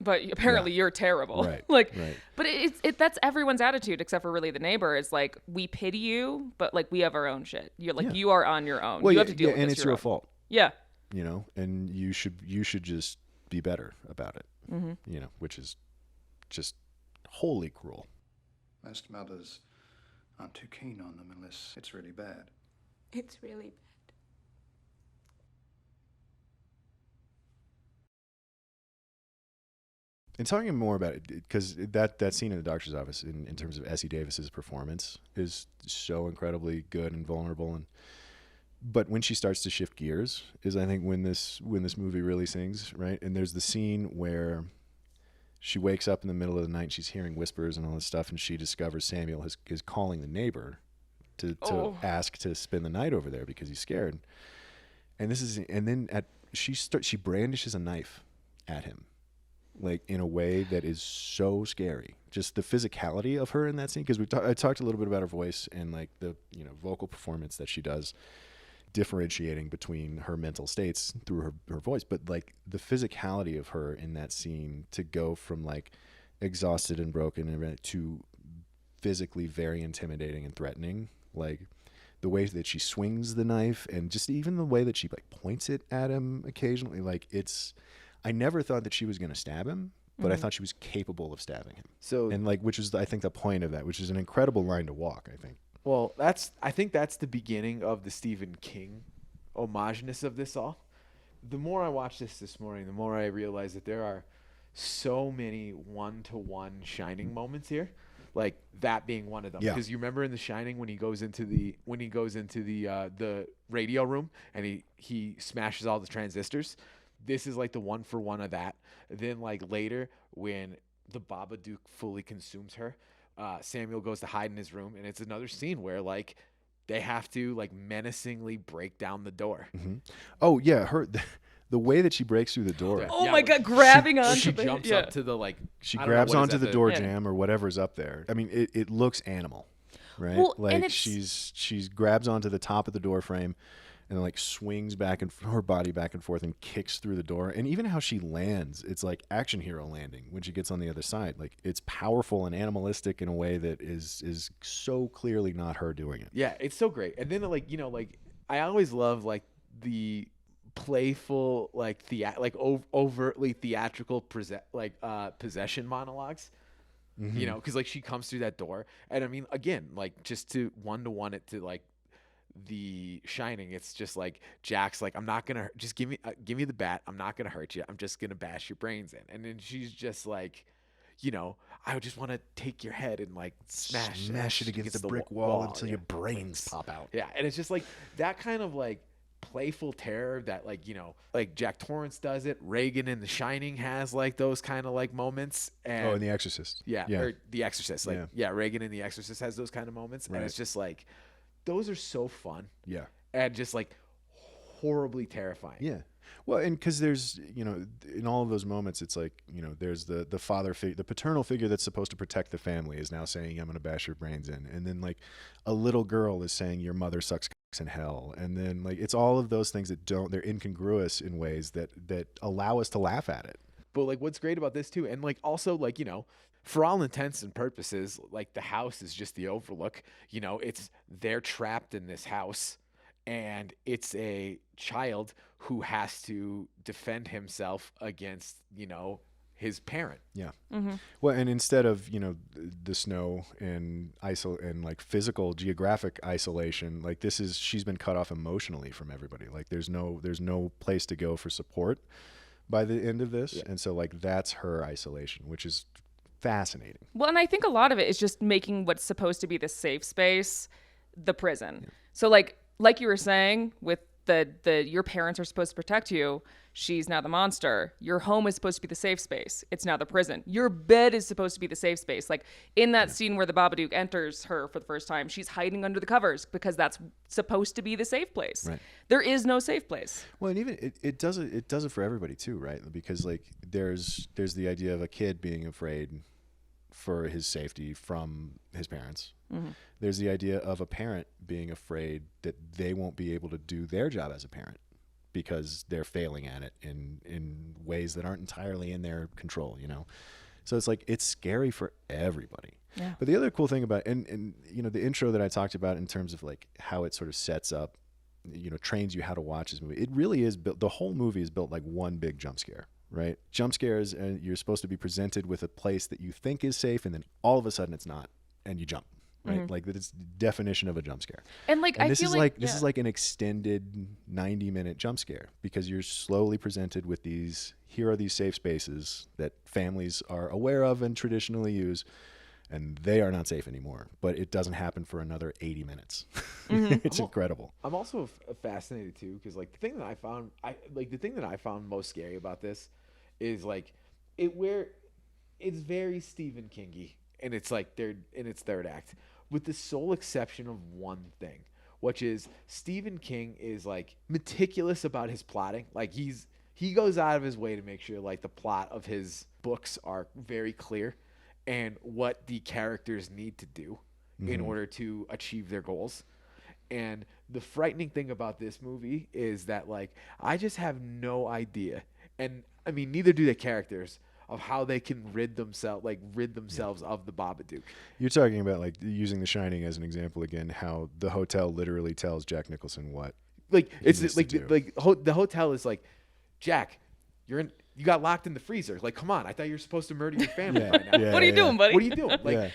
But apparently you're terrible. Right. Like, right. But that's everyone's attitude except for really the neighbor. Is like, we pity you, but like we have our own shit. You're like, you are on your own. Well, you have to deal with and this it's your fault. Yeah. And you should just be better about it. Which is just wholly cruel. Most mothers aren't too keen on them unless it's really bad. It's really bad. And talking more about it, because that scene in the doctor's office in terms of Essie Davis's performance is so incredibly good and vulnerable, but when she starts to shift gears is, I think, when this movie really sings, right? And there's the scene where she wakes up in the middle of the night and she's hearing whispers and all this stuff, and she discovers Samuel is calling the neighbor to ask to spend the night over there because he's scared. She brandishes a knife at him, like in a way that is so scary. Just the physicality of her in that scene, because I talked a little bit about her voice and like the vocal performance that she does, differentiating between her mental states through her voice, but like the physicality of her in that scene to go from like exhausted and broken to physically very intimidating and threatening, like the way that she swings the knife and just even the way that she like points it at him occasionally, like I never thought that she was going to stab him, but I thought she was capable of stabbing him. So And like, which is I think the point of that, which is an incredible line to walk, I think. well, I think that's the beginning of the Stephen King homageness of this all. The more I watch this morning, the more I realize that there are so many one-to-one Shining moments here, like that being one of them. Yeah. Because you remember in The Shining when he goes into the radio room and he smashes all the transistors. This is like the one for one of that. Then like later when the Babadook fully consumes her, Samuel goes to hide in his room, and it's another scene where like they have to like menacingly break down the door. Oh yeah, the way that she breaks through the door. Oh Yeah, my like, God, grabbing onto She the jumps up to the like. She I don't know, grabs what is onto that, the door Yeah. jamb or whatever's up there. I mean, it looks animal, right? Well, and like it's- she's grabs onto the top of the door frame and like swings back and her body back and forth and kicks through the door. And even how she lands, it's like action hero landing when she gets on the other side. Like it's powerful and animalistic in a way that is so clearly not her doing it. Yeah, it's so great. And then like like I always love like the playful like overtly theatrical possession monologues. Because like she comes through that door, and I mean again like just to one it to like The Shining, it's just like Jack's like, I'm not gonna just give me the bat. I'm not gonna hurt you. I'm just gonna bash your brains in. And then she's just like, I just want to take your head and like smash it against the brick wall until your brains pop out. Yeah, and it's just like that kind of like playful terror that like like Jack Torrance does it. Reagan in The Shining has like those kind of like moments. And Oh, and The Exorcist. yeah, Yeah. or The Exorcist. Like Reagan in The Exorcist has those kind of moments, and it's just like those are so fun. Yeah. And just like horribly terrifying. Yeah. Well, and because there's, in all of those moments, it's like, there's the father figure, the paternal figure that's supposed to protect the family is now saying, I'm going to bash your brains in. And then like a little girl is saying, your mother sucks cocks in hell. And then like, it's all of those things that they're incongruous in ways that allow us to laugh at it. But like what's great about this too, and like also like, for all intents and purposes, like the house is just the overlook. They're trapped in this house, and it's a child who has to defend himself against, his parent. Yeah. Well, and instead of, the snow and like physical geographic isolation, like she's been cut off emotionally from everybody. Like there's no place to go for support by the end of this. Yeah. And so like that's her isolation, which is fascinating. Well, and I think a lot of it is just making what's supposed to be the safe space the prison. Yeah. So like you were saying with the your parents are supposed to protect you, she's now the monster. Your home is supposed to be the safe space. It's now the prison. Your bed is supposed to be the safe space. Like in that scene where the Babadook enters her for the first time, she's hiding under the covers because that's supposed to be the safe place. Right. There is no safe place. Well, and even it does it for everybody too, right? Because like there's the idea of a kid being afraid for his safety from his parents. Mm-hmm. There's the idea of a parent being afraid that they won't be able to do their job as a parent because they're failing at it in ways that aren't entirely in their control, So it's like, it's scary for everybody. Yeah. But the other cool thing about, and the intro that I talked about in terms of like how it sort of sets up, trains you how to watch this movie, it really is built, the whole movie is built like one big jump scare. Right? Jump scares, and you're supposed to be presented with a place that you think is safe, and then all of a sudden it's not, and you jump. Right? Mm-hmm. Like that's the definition of a jump scare. And like this is like an extended 90-minute jump scare because you're slowly presented with here are these safe spaces that families are aware of and traditionally use, and they are not safe anymore. But it doesn't happen for another 80 minutes. Mm-hmm. It's incredible. I'm also fascinated too because like the thing that I found most scary about this is like it's very Stephen King-y, and it's like they're in its third act, with the sole exception of one thing, which is Stephen King is like meticulous about his plotting. Like he goes out of his way to make sure like the plot of his books are very clear and what the characters need to do in order to achieve their goals. And the frightening thing about this movie is that like I just have no idea, and I mean neither do the characters, of how they can rid themselves of the Babadook. You're talking about like using The Shining as an example again, how the hotel literally tells Jack Nicholson what like it's like the hotel is like, Jack, you got locked in the freezer. Like, come on, I thought you were supposed to murder your family by now. What are you doing, buddy? What are you doing? Like, Yeah.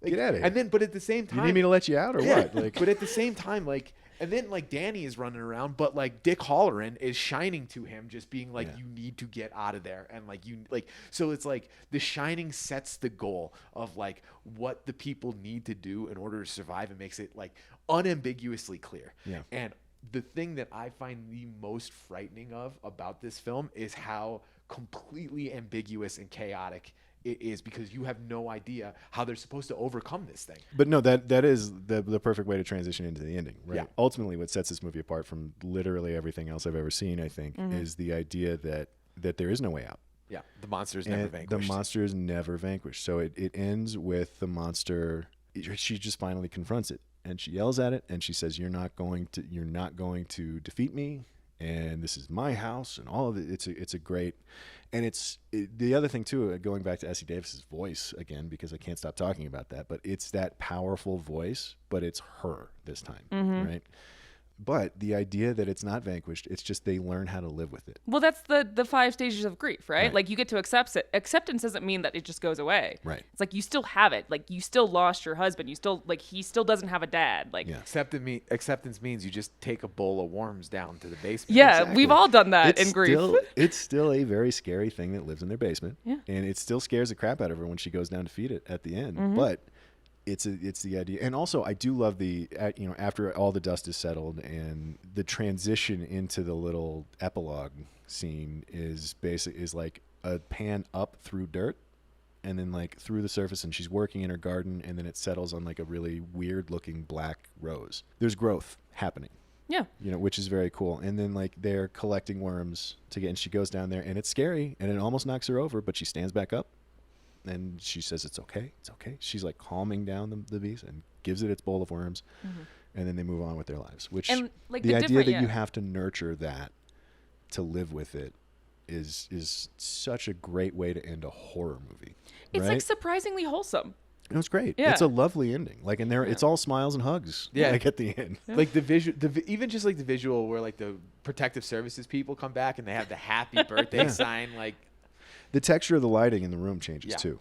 Get out of here. And then, but at the same time, You need me to let you out or what? Like, but at the same time, like, and then like Danny is running around, but like Dick Halloran is shining to him, just being like, you need to get out of there, and like you like, so it's like The Shining sets the goal of like what the people need to do in order to survive, and makes it like unambiguously clear. Yeah. And the thing that I find the most frightening about this film is how completely ambiguous and chaotic it is, because you have no idea how they're supposed to overcome this thing. but no, that is the perfect way to transition into the ending, right? Yeah. Ultimately, what sets this movie apart from literally everything else I've ever seen, I think, is the idea that there is no way out. Yeah, the monster is never And vanquished. the monster is never vanquished. So it ends with the monster. She just finally confronts it, and she yells at it, and she says, "You're not going to defeat me, and this is my house," and all of it. It's a great, and the other thing too. Going back to Essie Davis's voice again, because I can't stop talking about that. But it's that powerful voice, but it's her this time, right? But the idea that it's not vanquished, it's just they learn how to live with it. Well, that's the 5 stages of grief, right? Right. Like you get to accept it. Acceptance doesn't mean that it just goes away. Right. It's like you still have it. Like you still lost your husband. You still like he still doesn't have a dad. Like Yeah. Acceptance means you just take a bowl of worms down to the basement. yeah, Exactly. we've all done that It's in grief. it's still a very scary thing that lives in their basement. Yeah. And it still scares the crap out of her when she goes down to feed it at the end. But it's the idea. And also I do love after all the dust is settled and the transition into the little epilogue scene is like a pan up through dirt and then like through the surface, and she's working in her garden, and then it settles on like a really weird looking black rose. There's growth happening. Yeah. Which is very cool. And then like they're collecting worms and she goes down there, and it's scary and it almost knocks her over, but she stands back up and she says, it's okay. She's like calming down the beast and gives it its bowl of worms. And then they move on with their lives, which And, like, the the idea different- that yeah. you have to nurture that to live with it is such a great way to end a horror movie. It's right? like surprisingly wholesome. It was great. Yeah. It's a lovely ending. Like, and it's all smiles and hugs. Yeah. Like at the end. Like the visual, even just like the visual where like the protective services people come back and they have the happy birthday sign. Like, The texture of the lighting in the room changes Yeah. too.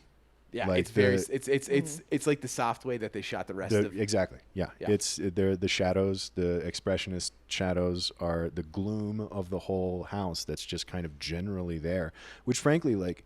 yeah, Like it's very, the- it's like the soft way that they shot the rest of. Exactly. Yeah. Yeah. They're the shadows, the expressionist shadows are the gloom of the whole house that's just kind of generally there, which frankly, like,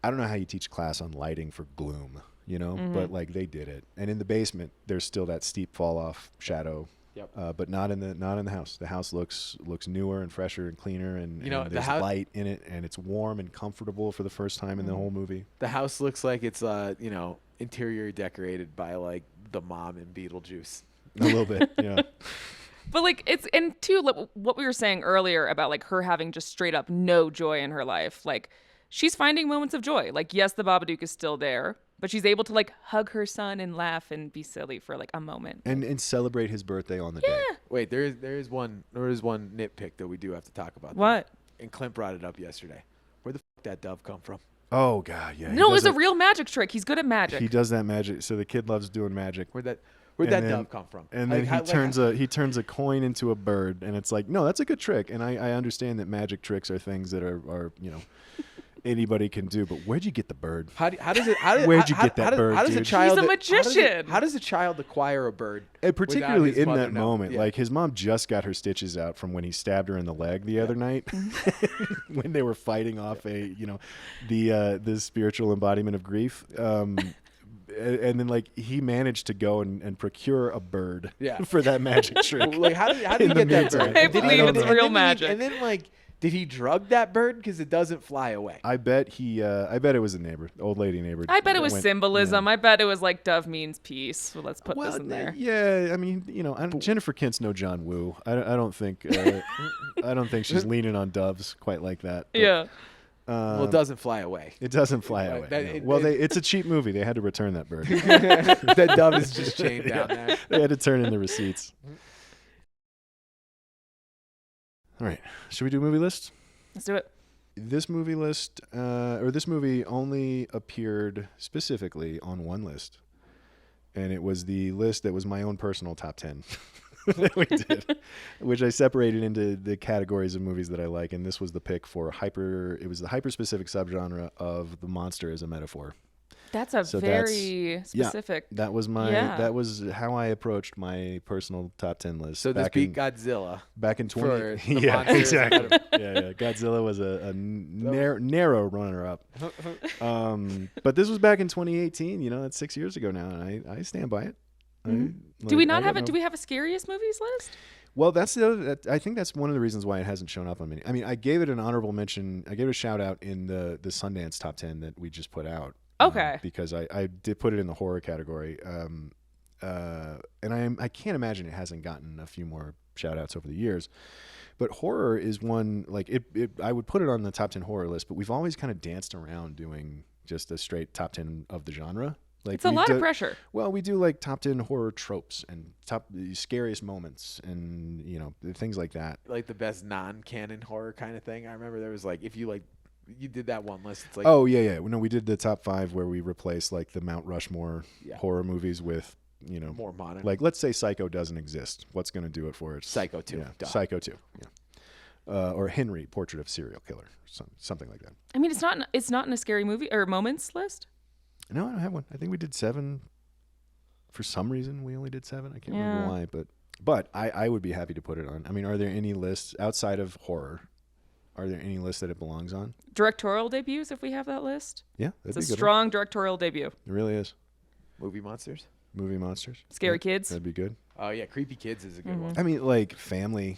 I don't know how you teach class on lighting for gloom, but like they did it. And in the basement, there's still that steep fall off shadow. Yep. But not in the house. The house looks newer and fresher and cleaner, and, You know, and the there's house- light in it, and it's warm and comfortable for the first time in the whole movie. The house looks like it's interior decorated by like the mom in Beetlejuice. A little bit, yeah. But like it's and too like, what we were saying earlier about like her having just straight up no joy in her life. Like she's finding moments of joy. Like yes, the Babadook is still there, but she's able to like hug her son and laugh and be silly for like a moment. And celebrate his birthday on the day. Wait, there is one nitpick that we do have to talk about. What? And Clint brought it up yesterday. Where the fuck that dove come from? Oh God, yeah. he No, it does was a that- real magic trick. He's good at magic. He does that magic. So the kid loves doing magic. Where'd that And then- dove come from? And Like, then he turns a coin into a bird, and it's like, no, that's a good trick. And I understand that magic tricks are things that are anybody can do. But where'd you get the bird? Where'd you get that bird, How does a dude? child? He's a magician. How does a child acquire a bird? And particularly without his in mother that knowing? moment, Yeah. like his mom just got her stitches out from when he stabbed her in the leg the other night, when they were fighting off the spiritual embodiment of grief. And then like he managed to go and procure a bird for that magic trick. Like how did he In the get that meantime. bird? I And did he- believe and it's then real he- magic. And then like, did he drug that bird because it doesn't fly away? I bet it was a neighbor, old lady neighbor. I bet it was went- symbolism. I bet it was like dove means peace. So let's put this in there. Yeah, I mean, Jennifer Kent's no John Woo. I don't think I don't think she's leaning on doves quite like that. But, Yeah. Well, it doesn't fly away. it doesn't fly away. That- no. It's a cheap movie. They had to return that bird. That dove is just chained down there. They had to turn in the receipts. All right, should we do a movie list? Let's do it. This movie list, this movie only appeared specifically on one list, and it was the list that was my own personal top 10. We did, which I separated into the categories of movies that I like, and this was the pick for it was the hyper-specific subgenre of the monster as a metaphor. That's a very specific. Yeah, that was how I approached my personal top 10 list. So this beat Godzilla. Back in 20. For the Yeah, monster as a exactly. Yeah. Godzilla was a narrow runner-up. But this was back in 2018. That's 6 years ago now, and I stand by it. Do we not have it? Do we have a scariest movies list? Well, that's the other. I think that's one of the reasons why it hasn't shown up on many. I mean, I gave it an honorable mention. I gave it a shout out in the Sundance top 10 that we just put out. Okay. Because I did put it in the horror category. And I can't imagine it hasn't gotten a few more shout outs over the years. But horror is one, like I would put it on the top 10 horror list, but we've always kind of danced around doing just a straight top 10 of the genre. Like it's a lot of pressure. Well, we do like top 10 horror tropes and the scariest moments and, things like that. Like the best non-canon horror kind of thing. I remember there was like, if you did that one list. It's like, oh, yeah. No, we did the top 5 where we replaced like the Mount Rushmore horror movies with, more modern. Like, let's say Psycho doesn't exist. What's going to do it for it? Psycho 2. Yeah, Psycho 2. Yeah. Or Henry, Portrait of Serial Killer. Something like that. I mean, it's not in a scary movie or moments list. No, I don't have one. I think we did 7. For some reason, we only did 7. I can't remember why, but I would be happy to put it on. I mean, are there any lists outside of horror? Are there any lists that it belongs on? Directorial debuts, if we have that list. Yeah, it's a strong directorial debut. It really is. Movie monsters. Scary kids. That'd be good. Oh yeah, Creepy Kids is a good one. I mean, like family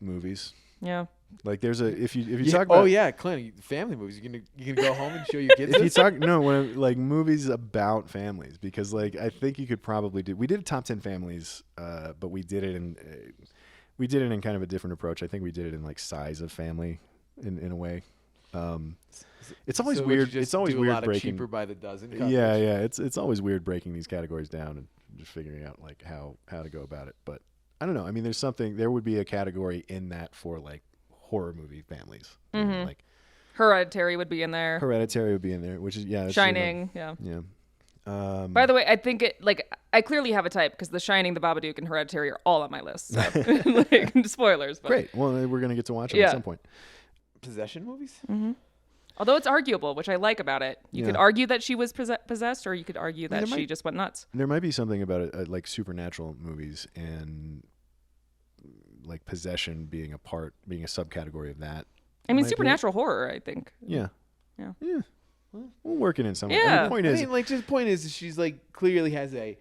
movies. Yeah. Like there's if you talk about Clint, family movies. You gonna go home and show your kids. If you talk like movies about families, because like I think you could probably do. We did a top 10 families, but we did it in kind of a different approach. I think we did it in like size of family, in a way. It's always weird. It's always weird breaking cheaper by the dozen. Yeah. It's always weird breaking these categories down and just figuring out like how to go about it. But I don't know. I mean, there would be a category in that for like horror movie families. Like Hereditary would be in there. Which is Shining. Yeah. By the way, I think I clearly have a type because The Shining, The Babadook, and Hereditary are all on my list. So. Like, spoilers. But. Great. Well, we're gonna get to watch them at some point. Possession movies. Mm-hmm. Although it's arguable, which I like about it. You could argue that she was possessed, or you could argue that she just went nuts. There might be something about it, like supernatural movies and like possession being a subcategory of that. I mean, supernatural horror, I think. Yeah. We'll work it in somewhere. Yeah. The point is, she's like clearly has a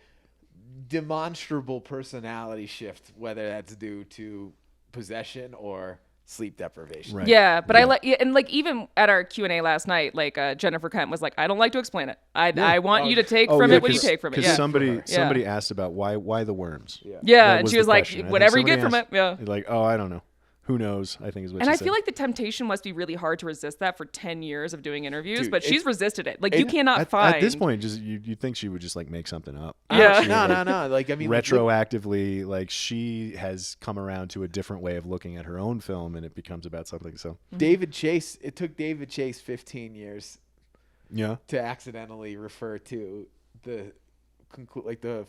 demonstrable personality shift, whether that's due to possession or sleep deprivation. Right. Yeah, but I like, and like even at our Q&A last night, like Jennifer Kent was like, I don't like to explain it. I want you to take from it what you take from it. Because somebody asked about why the worms. Yeah, and she was like, whatever you get from it. Yeah. Like, oh, I don't know. Who knows? I think is what she said. And I feel like the temptation must be really hard to resist that for 10 years of doing interviews, but she's resisted it. Like you cannot find. At this point, just you think she would just like make something up. Yeah. No. Like I mean, retroactively, like she has come around to a different way of looking at her own film, and it becomes about something. So David Chase. It took David Chase 15 years. Yeah. To accidentally refer to the the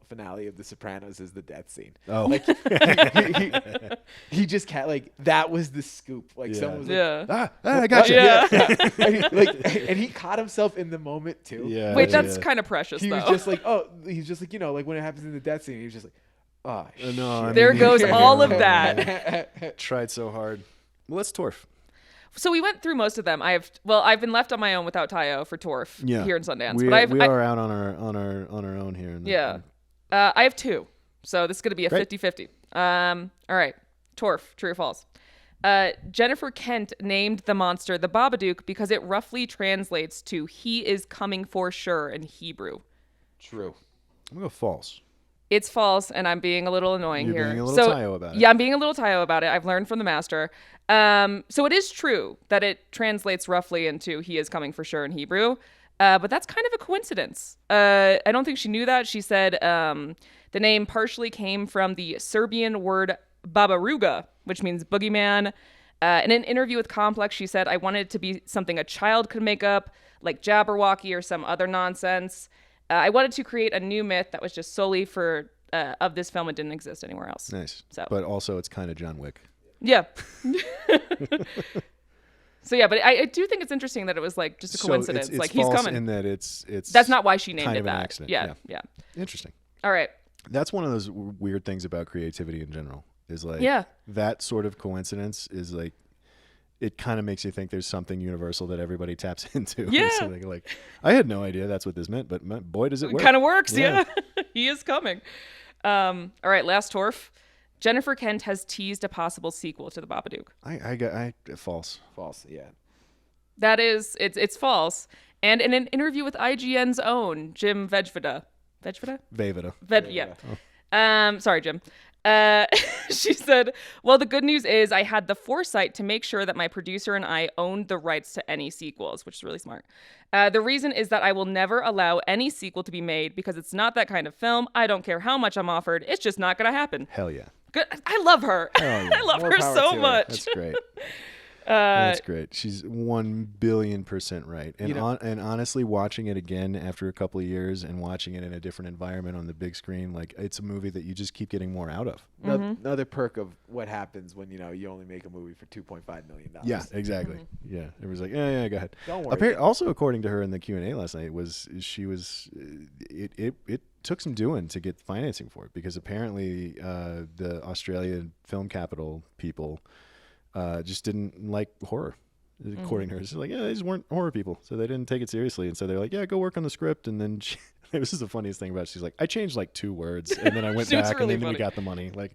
finale of The Sopranos is the death scene. Oh, like he just can't. Like that was the scoop. Like someone was like, I got you. Yeah. and he caught himself in the moment too. Yeah. Wait, that's kind of precious. He though. was just like, like when it happens in the death scene, he was just like, oh, no. shit. There goes all of that. Tried so hard. Well, let's Torf. So we went through most of them. I've been left on my own without Tayo for Torf here in Sundance. We are out on our own here. I have 2. So this is going to be a 50-50. All right. Torf, true or false? Jennifer Kent named the monster the Babadook because it roughly translates to "he is coming for sure" in Hebrew. True. I'm going to go false. It's false, and I'm being a little annoying You're here. being a little Tayo about it. Yeah, I'm being a little Tayo about it. I've learned from the master. So it is true that it translates roughly into "he is coming for sure" in Hebrew, but that's kind of a coincidence. I don't think she knew that. She said the name partially came from the Serbian word babaruga, which means boogeyman. In an interview with Complex, she said, I wanted it to be something a child could make up, like Jabberwocky or some other nonsense. I wanted to create a new myth that was just solely for of this film. It didn't exist anywhere else. Nice. So. But also, it's kind of John Wick. Yeah. So yeah, but I do think it's interesting that it was like just a coincidence. It's like he's false coming. in that it's That's not why she named kind it of an that. accident. Yeah. Interesting. All right. That's one of those weird things about creativity in general. Is like that sort of coincidence is like it kind of makes you think there's something universal that everybody taps into. Yeah. Something like I had no idea that's what this meant, but boy does it work. It kind of works. Yeah. He is coming. All right. Last Torf. Jennifer Kent has teased a possible sequel to The Babadook. I false. False. Yeah. That is, it's false. And in an interview with IGN's own Jim Vejvoda. Vejvoda. Yeah. Sorry, Jim. She said, well, the good news is I had the foresight to make sure that my producer and I owned the rights to any sequels, which is really smart. The reason is that I will never allow any sequel to be made because it's not that kind of film. I don't care how much I'm offered. It's just not going to happen. Hell yeah. Good. I love her. Yeah. I love More her power so to her. much. That's great. That's great. She's 1,000,000,000% right. And and honestly, watching it again after a couple of years and watching it in a different environment on the big screen, like it's a movie that you just keep getting more out of. Another perk of what happens when you only make a movie for $2.5 million. Yeah, exactly. Yeah, it was like, yeah, go ahead. Don't worry. Also, according to her in the Q&A last night, it took some doing to get financing for it because apparently the Australian film capital people just didn't like horror. According to her, she's like, yeah, they just weren't horror people, so they didn't take it seriously, and so they're like, yeah, go work on the script. And then it was just the funniest thing about it. She's like, I changed like 2 words, and then I went back, really and then we funny. got the money. Like,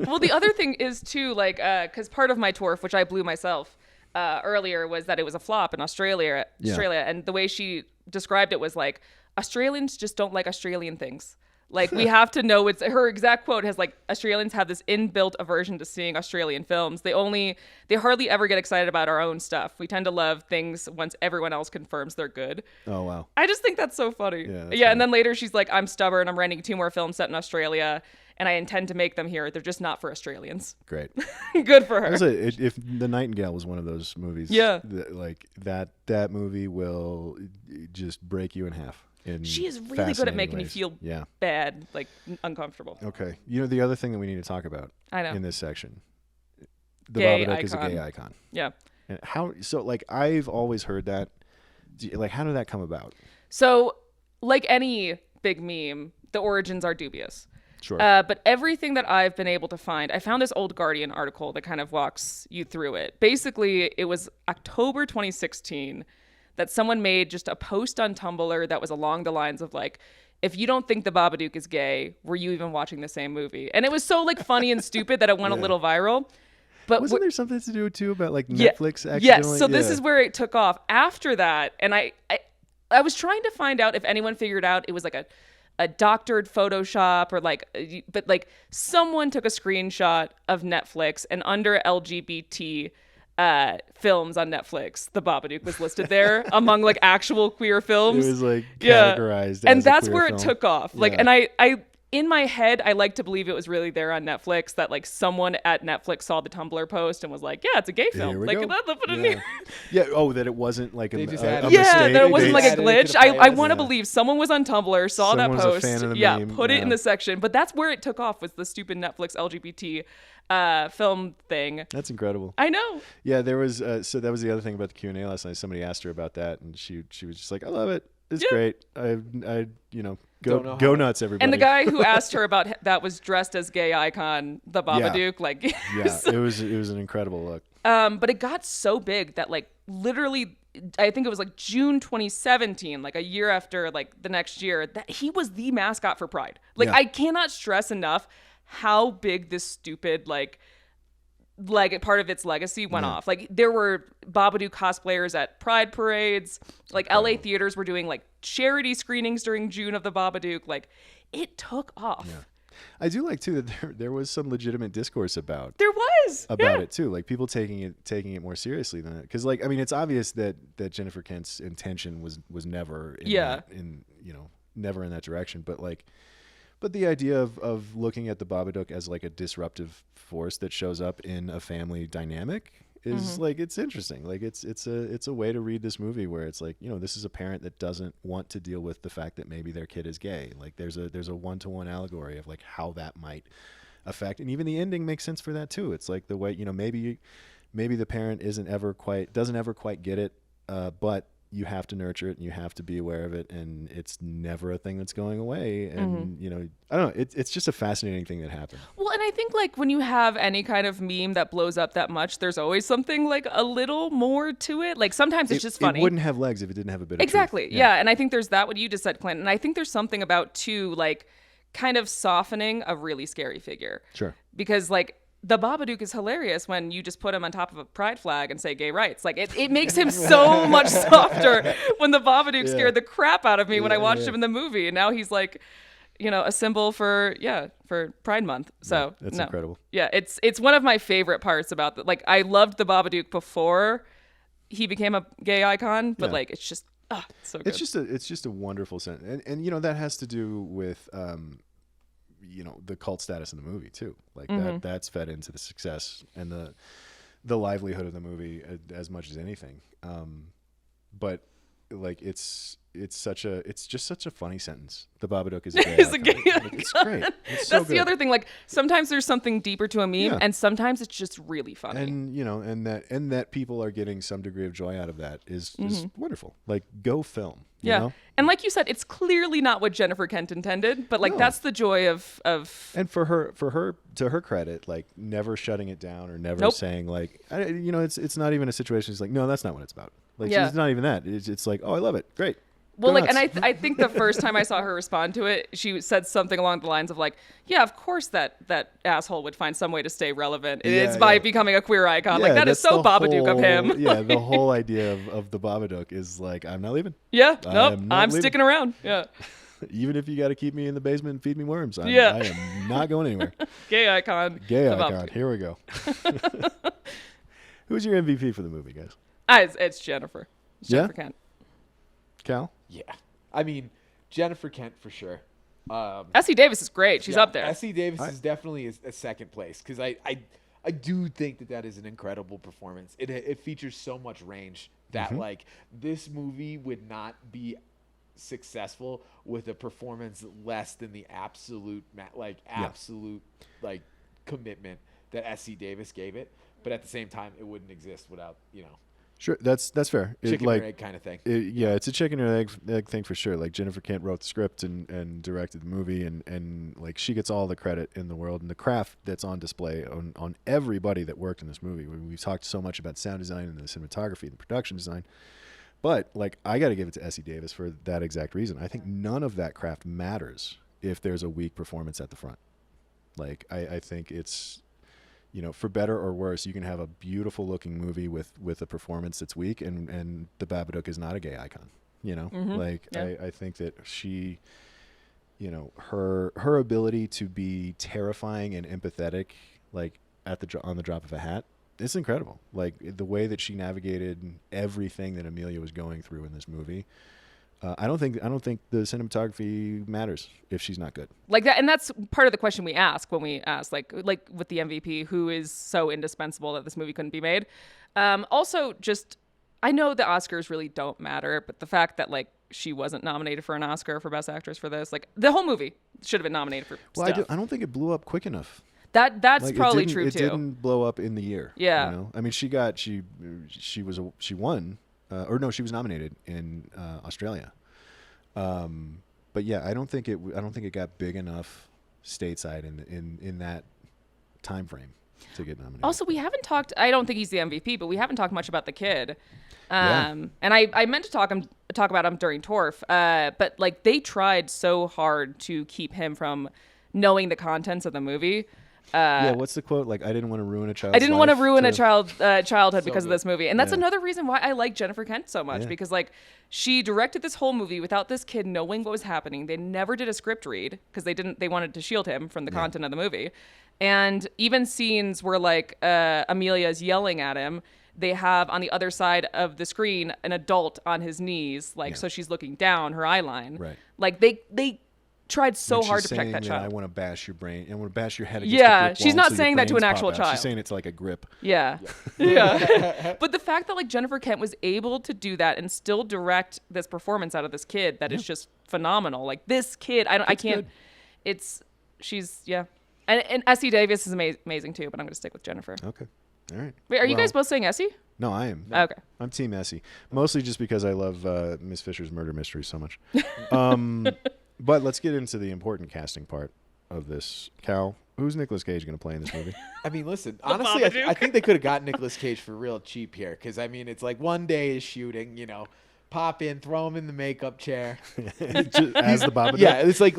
Well, the other thing is too, like, because part of my Torf, which I blew myself earlier, was that it was a flop in Australia, and the way she described it was like, Australians just don't like Australian things. Like, we have to know her exact quote has like, Australians have this inbuilt aversion to seeing Australian films. They hardly ever get excited about our own stuff. We tend to love things once everyone else confirms they're good. oh wow, I just think that's so funny. Yeah, that's And funny. then later she's like, I'm stubborn. I'm writing 2 more films set in Australia and I intend to make them here. They're just not for Australians. great. Good for her. I was like, if The Nightingale was one of those movies, that movie will just break you in half. She is really good at making you ways. feel Yeah. bad, like uncomfortable. Okay. The other thing that we need to talk about I know. in this section, the Gay Babadook is a icon. gay icon. Yeah. And I've always heard that. Like, how did that come about? So, like any big meme, the origins are dubious. Sure. But everything that I've been able to find, I found this old Guardian article that kind of walks you through it. Basically, it was October 2016 that someone made just a post on Tumblr that was along the lines of like, if you don't think the Babadook is gay, were you even watching the same movie? And it was so like funny and stupid that it went a little viral. But Wasn't there something to do too about like Yeah. Netflix accidentally? Yes, so this is where it took off. After that, and I was trying to find out if anyone figured out it was like a doctored Photoshop or but someone took a screenshot of Netflix and under LGBT films on Netflix, The Babadook was listed there among like actual queer films. It was like categorized, and as a that's queer where film. it took off. Like, Yeah. and I in my head, I like to believe it was really there on Netflix, that like someone at Netflix saw the Tumblr post and was like, yeah, it's a gay film. Here we Like, go. let's put it in Yeah. here. Yeah. Oh, that it wasn't like They a just a added- Yeah, mistake. that it wasn't like a added it to glitch. the I playlist. want to Yeah. believe someone was on Tumblr, saw Someone that was a post. fan of the Yeah, meme, put it in yeah. the section. But that's where it took off, was the stupid Netflix LGBT film thing. That's incredible. I know. Yeah, there was. So that was the other thing about the Q&A last night. Somebody asked her about that, and she was just like, "I love it. It's Yeah. great. I Don't know go how- nuts, everybody." And the guy who asked her about that was dressed as gay icon, the Babadook. Like, yeah, it was an incredible look. But it got so big that like literally, I think it was like June 2017, like a year after like the next year, that he was the mascot for Pride. Like, Yeah. I cannot stress enough how big this stupid like part of its legacy went off. Like, there were Babadook cosplayers at Pride parades. Like, LA theaters were doing like charity screenings during June of the Babadook. Like, it took off. I do like too that there was some legitimate discourse about There was it too, like people taking it more seriously than that. Because like, I mean, it's obvious that Jennifer Kent's intention was never never in that direction. But the idea of looking at the Babadook as like a disruptive force that shows up in a family dynamic is like, it's interesting. Like it's a way to read this movie where it's like, you know, this is a parent that doesn't want to deal with the fact that maybe their kid is gay. Like there's a one-to-one allegory of like how that might affect, and even the ending makes sense for that too. It's like the way, you know, maybe the parent doesn't ever quite get it, but you have to nurture it and you have to be aware of it, and it's never a thing that's going away. And you know, I don't know, it's just a fascinating thing that happened. Well, and I think like when you have any kind of meme that blows up that much, there's always something like a little more to it. Like sometimes it's just funny. It wouldn't have legs if it didn't have a bit of exactly truth. Yeah. And I think there's that, what you just said, Clint, and I think there's something about too, like kind of softening a really scary figure. Sure. Because like the Babadook is hilarious when you just put him on top of a pride flag and say gay rights. Like it makes him so much softer. When the Babadook scared the crap out of me when I watched him in the movie, and now he's like, you know, a symbol for Pride Month. So that's incredible. Yeah, it's one of my favorite parts about that. Like I loved the Babadook before he became a gay icon, but like it's just so good. It's just a wonderful sentence, and you know, that has to do with you know, the cult status of the movie too. Like that's fed into the success and the livelihood of the movie as much as anything. But like it's just such a funny sentence. The Babadook is a gay He's icon. a gay Like, it's great. It's so That's the good. other thing. Like sometimes there's something deeper to a meme, and sometimes it's just really funny. And you know, and that people are getting some degree of joy out of that is wonderful. Like go film. You know? And like you said, it's clearly not what Jennifer Kent intended, but like that's the joy of. And for her, to her credit, like never shutting it down or never saying like, you know, it's not even a situation. It's like, no, that's not what it's about. Like it's not even that. It's like, oh, I love it, great. Well, like, and I think the first time I saw her respond to it, she said something along the lines of like, yeah, of course that asshole would find some way to stay relevant. It's by becoming a queer icon. Like that is so Babadook of him. Yeah, the whole idea of the Babadook is like, I'm not leaving. Yeah, nope, I'm sticking around. Yeah. Even if you got to keep me in the basement and feed me worms, I am not going anywhere. Gay icon. Gay icon. Here we go. Who's your MVP for the movie, guys? It's Jennifer. Jennifer Kent. Cal? Yeah. I mean, Jennifer Kent for sure. Essie Davis is great. She's up there. Essie Davis is definitely a second place because I do think that is an incredible performance. It features so much range that like this movie would not be successful with a performance less than the absolute commitment that Essie Davis gave it. But at the same time, it wouldn't exist without, you know. Sure, that's fair. Chicken or egg kind of thing. It's a chicken or egg thing for sure. Like Jennifer Kent wrote the script and directed the movie, and like she gets all the credit in the world, and the craft that's on display on everybody that worked in this movie. We've talked so much about sound design and the cinematography and the production design, but like I got to give it to Essie Davis for that exact reason. I think none of that craft matters if there's a weak performance at the front. Like I think it's, you know, for better or worse, you can have a beautiful looking movie with a performance that's weak, and the Babadook is not a gay icon. You know, I think that she, you know, her ability to be terrifying and empathetic, like on the drop of a hat, it's incredible. Like the way that she navigated everything that Amelia was going through in this movie. I don't think the cinematography matters if she's not good. Like that, and that's part of the question we ask when we ask, like with the MVP, who is so indispensable that this movie couldn't be made. Also, just I know the Oscars really don't matter, but the fact that like she wasn't nominated for an Oscar for Best Actress for this, like the whole movie should have been nominated for. Well, stuff. I don't think it blew up quick enough. That's like, probably true it too. It didn't blow up in the year. Yeah. You know? I mean, she won. Or no, she was nominated in Australia. But yeah, I don't think it got big enough stateside in that time frame to get nominated. Also, we haven't talked. I don't think he's the MVP, but we haven't talked much about the kid. And I meant to talk about him during Torf. But like they tried so hard to keep him from knowing the contents of the movie. What's the quote? Like, I didn't want to ruin a child's I didn't want to ruin a childhood So because of this movie. And that's another reason why I like Jennifer Kent so much, because like she directed this whole movie without this kid knowing what was happening. They never did a script read because they wanted to shield him from the content of the movie. And even scenes where like Amelia's yelling at him, they have on the other side of the screen an adult on his knees, like so she's looking down her eye line. Right. Like they tried so When hard she's to protect saying that child. I want to bash your brain. I want to bash your head against Yeah, the brick she's wall not until your saying that to an brains actual pop out. child. She's saying it to like a grip. Yeah. Yeah. But the fact that like Jennifer Kent was able to do that and still direct this performance out of this kid that is just phenomenal. Like this kid, I can't. Good. She's and Essie Davis is amazing too. But I'm gonna stick with Jennifer. Okay. All right. Wait, are you guys both saying Essie? No, I am. Okay. I'm Team Essie. Mostly just because I love Miss Fisher's murder mystery so much. But let's get into the important casting part of this. Cal, who's Nicolas Cage going to play in this movie? I mean, listen, honestly, I think they could have got Nicolas Cage for real cheap here. Because, I mean, it's like one day is shooting, you know, pop in, throw him in the makeup chair. As the Babadook? Yeah, it's like,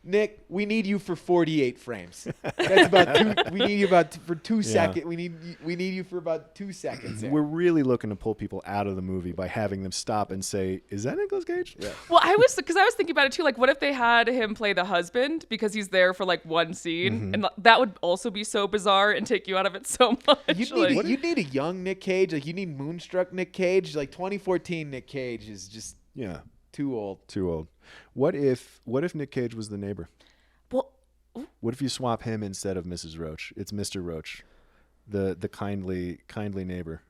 Nick, we need you for 48 frames. That's about we need you for 2 seconds. We need you for about 2 seconds there. We're really looking to pull people out of the movie by having them stop and say, is that Nicolas Cage? Yeah. Well, I was thinking about it too. Like, what if they had him play the husband because he's there for like one scene, and that would also be so bizarre and take you out of it so much. You need a young Nick Cage. Like, you need Moonstruck Nick Cage. Like 2014 Nick Cage is just too old. Too old. What if Nick Cage was the neighbor? Well, what if you swap him instead of Mrs. Roach? It's Mr. Roach, the kindly neighbor.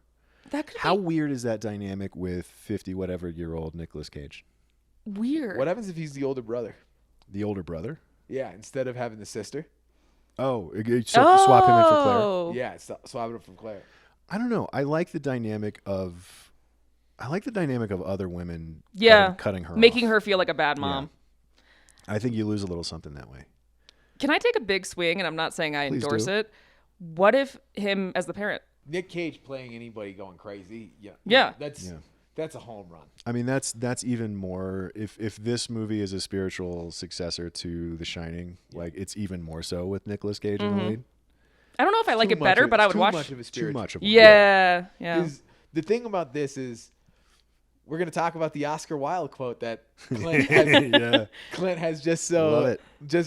that could How be weird is that dynamic with 50-whatever-year-old Nicolas Cage? weird. What happens if he's the older brother? The older brother? Yeah, instead of having the sister. Oh, swap him in for Claire. Yeah, swap it from Claire. I don't know. I like the dynamic of other women cutting her making off. her feel like a bad mom. I think you lose a little something that way. Can I take a big swing? And I'm not saying I Please endorse do. it. What if him as the parent? Nick Cage playing anybody going crazy. Yeah. That's a home run. I mean, that's even more. If this movie is a spiritual successor to The Shining, like it's even more so with Nicolas Cage in the lead. I don't know if I like it better, but I would watch. Too much of a Too spiritual. much of one. Yeah. 'Cause the thing about this is, we're going to talk about the Oscar Wilde quote that Clint has, Clint has just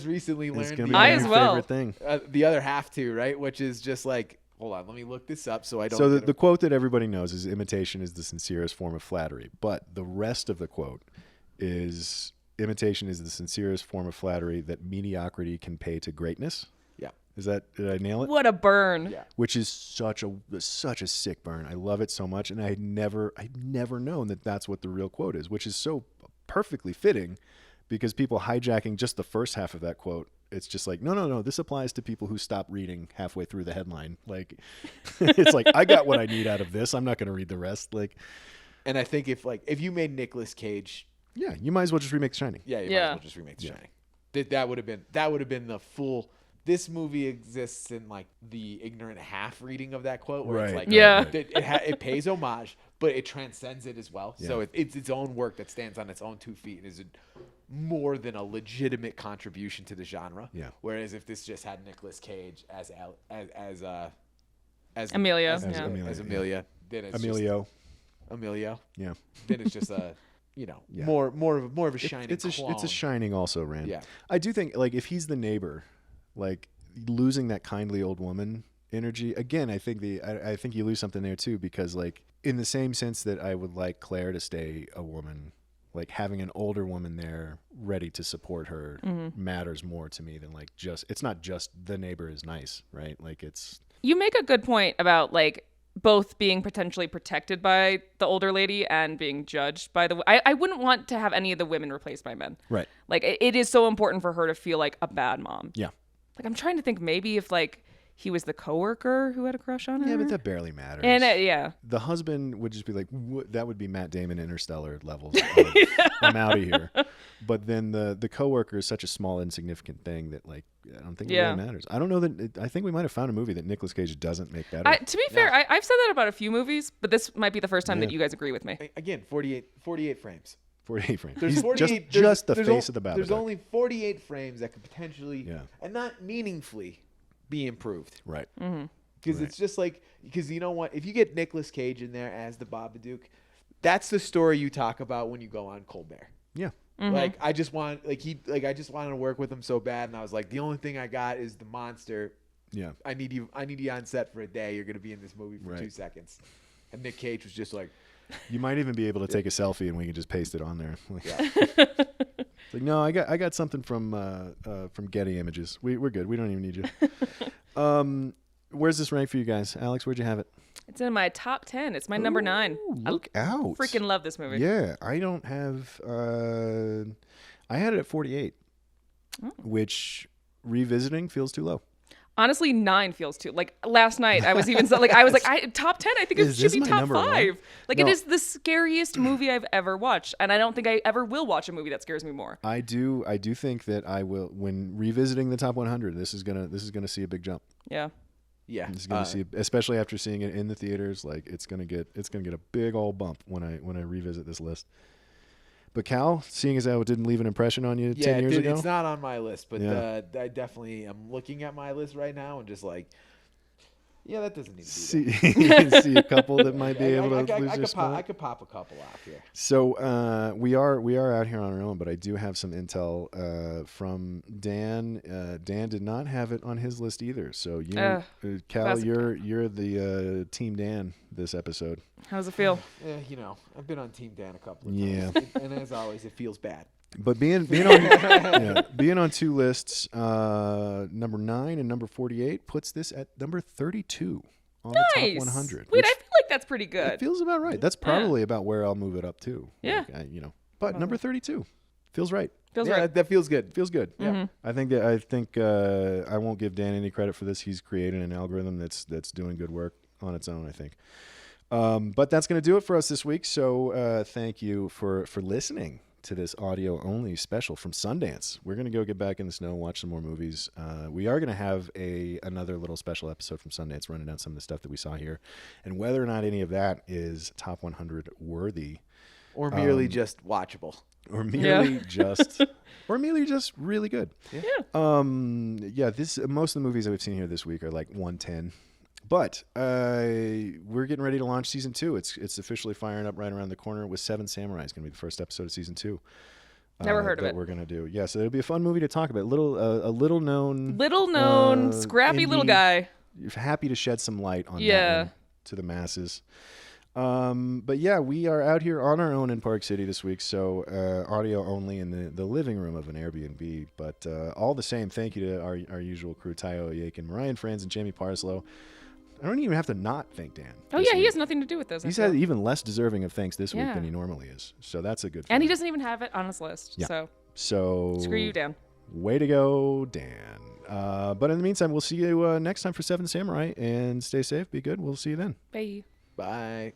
recently It's learned. gonna be I my as well. favorite thing. The other half too, right? Which is just like, hold on, let me look this up so I don't. So the quote that everybody knows is imitation is the sincerest form of flattery. But the rest of the quote is imitation is the sincerest form of flattery that mediocrity can pay to greatness. Yeah. Did I nail it? What a burn. Yeah. Which is such a sick burn. I love it so much, and I'd never known that that's what the real quote is, which is so perfectly fitting, because people hijacking just the first half of that quote. It's just like, no. This applies to people who stop reading halfway through the headline. Like, it's like, I got what I need out of this. I'm not going to read the rest. Like, and I think if you made Nicolas Cage, yeah, you might as well just remake The Shining. you might as well just remake The Shining. That would have been the full. This movie exists in like the ignorant half reading of that quote, where it's like, it pays homage, but it transcends it as well. Yeah. So it's its own work that stands on its own 2 feet and is more than a legitimate contribution to the genre. Yeah. Whereas if this just had Nicolas Cage as Amelia. as Amelia, then it's Emilio. Emilio. Yeah. Then it's just a more of a Shining. It's a Shining also, Rand. Yeah. I do think, like, if he's the neighbor, like, losing that kindly old woman energy again, I think you lose something there too, because like in the same sense that I would like Claire to stay a woman, like having an older woman there ready to support her matters more to me than like it's not just the neighbor is nice, right? Like You make a good point about like both being potentially protected by the older lady and being judged by I wouldn't want to have any of the women replaced by men. right. Like it is so important for her to feel like a bad mom. Yeah. Like I'm trying to think maybe if like he was the coworker who had a crush on her. Yeah, but that barely matters. And the husband would just be like, that would be Matt Damon Interstellar levels. Of, I'm out of here. But then the coworker is such a small, insignificant thing that like I don't think it really matters. I don't know that. I think we might have found a movie that Nicolas Cage doesn't make better. To be fair, I've said that about a few movies, but this might be the first time that you guys agree with me. Again, 48 frames. 48 frames. There's He's 48, just the there's face of the Babadook. There's only 48 frames that could potentially and not meaningfully be improved. Right. Because it's just like, because you know what? If you get Nicolas Cage in there as the Babadook, that's the story you talk about when you go on Colbert. Yeah. Like I just want I just wanted to work with him so bad, and I was like, the only thing I got is the monster. Yeah. I need you on set for a day. You're gonna be in this movie for 2 seconds. And Nick Cage was just like, You might even be able to take a selfie and we can just paste it on there. It's like, no, I got something from Getty Images. We're good. We don't even need you. Where's this rank for you guys? Alex, where'd you have it? It's in my top 10. It's my number 9. Look out. Freaking love this movie. Yeah, I don't have... I had it at 48, which revisiting feels too low. Honestly, 9 feels too. Like last night, I was even top 10. I think it should be top 5. Like No. it is the scariest movie I've ever watched, and I don't think I ever will watch a movie that scares me more. I do think that I will, when revisiting the top 100. This is gonna see a big jump. Yeah. Yeah. It's gonna see, especially after seeing it in the theaters. Like it's gonna get a big old bump when I revisit this list. But Cal, seeing as how it didn't leave an impression on you 10 years ago, it's not on my list, but Yeah. I definitely am looking at my list right now and just like, yeah, that doesn't need to see see a couple that might be able to lose their I spot. could pop a couple off here. So we are out here on our own, but I do have some intel from Dan. Dan did not have it on his list either. So Cal, classic. you're the Team Dan this episode. How does it feel? Yeah, I've been on Team Dan a couple of Yeah. times, and as always, it feels bad. But being on being on two lists, number 9 and number 48 puts this at number 32 on the top 100. Wait, which I feel like that's pretty good. it feels about right. That's probably about where I'll move it up to. Yeah. Like, but number 32 feels right. Feels Yeah, right. that feels good. Feels good. Mm-hmm. Yeah. I think I won't give Dan any credit for this. He's created an algorithm that's doing good work on its own, I think. But that's going to do it for us this week. So thank you for listening to this audio only special from Sundance. We're going to go get back in the snow, watch some more movies. We are going to have another little special episode from Sundance running down some of the stuff that we saw here, and whether or not any of that is top 100 worthy, Or merely just watchable. or merely just really good. Yeah. Most of the movies that we've seen here this week are like 110. But we're getting ready to launch season 2. It's officially firing up right around the corner with 7 Samurai. It's going to be the first episode of season 2. Never heard of that it. we're going to do. Yeah, so it'll be a fun movie to talk about. A little known, scrappy little indie. guy. Happy to shed some light on that Yeah. one to the masses. But yeah, we are out here on our own in Park City this week, so audio only in the living room of an Airbnb. But all the same, thank you to our usual crew, Tayo Oyekan, Marhyan Franzen, and Jamie Parslow. I don't even have to not thank Dan. Oh this yeah, he week. has nothing to do with this. I He's feel. even less deserving of thanks this week Yeah. than he normally is. So that's a good And he feeling. doesn't even have it on his list. Yeah. So So screw you, Dan. Way to go, Dan. But in the meantime, we'll see you next time for 7 Samurai. And stay safe, be good. We'll see you then. Bye. Bye.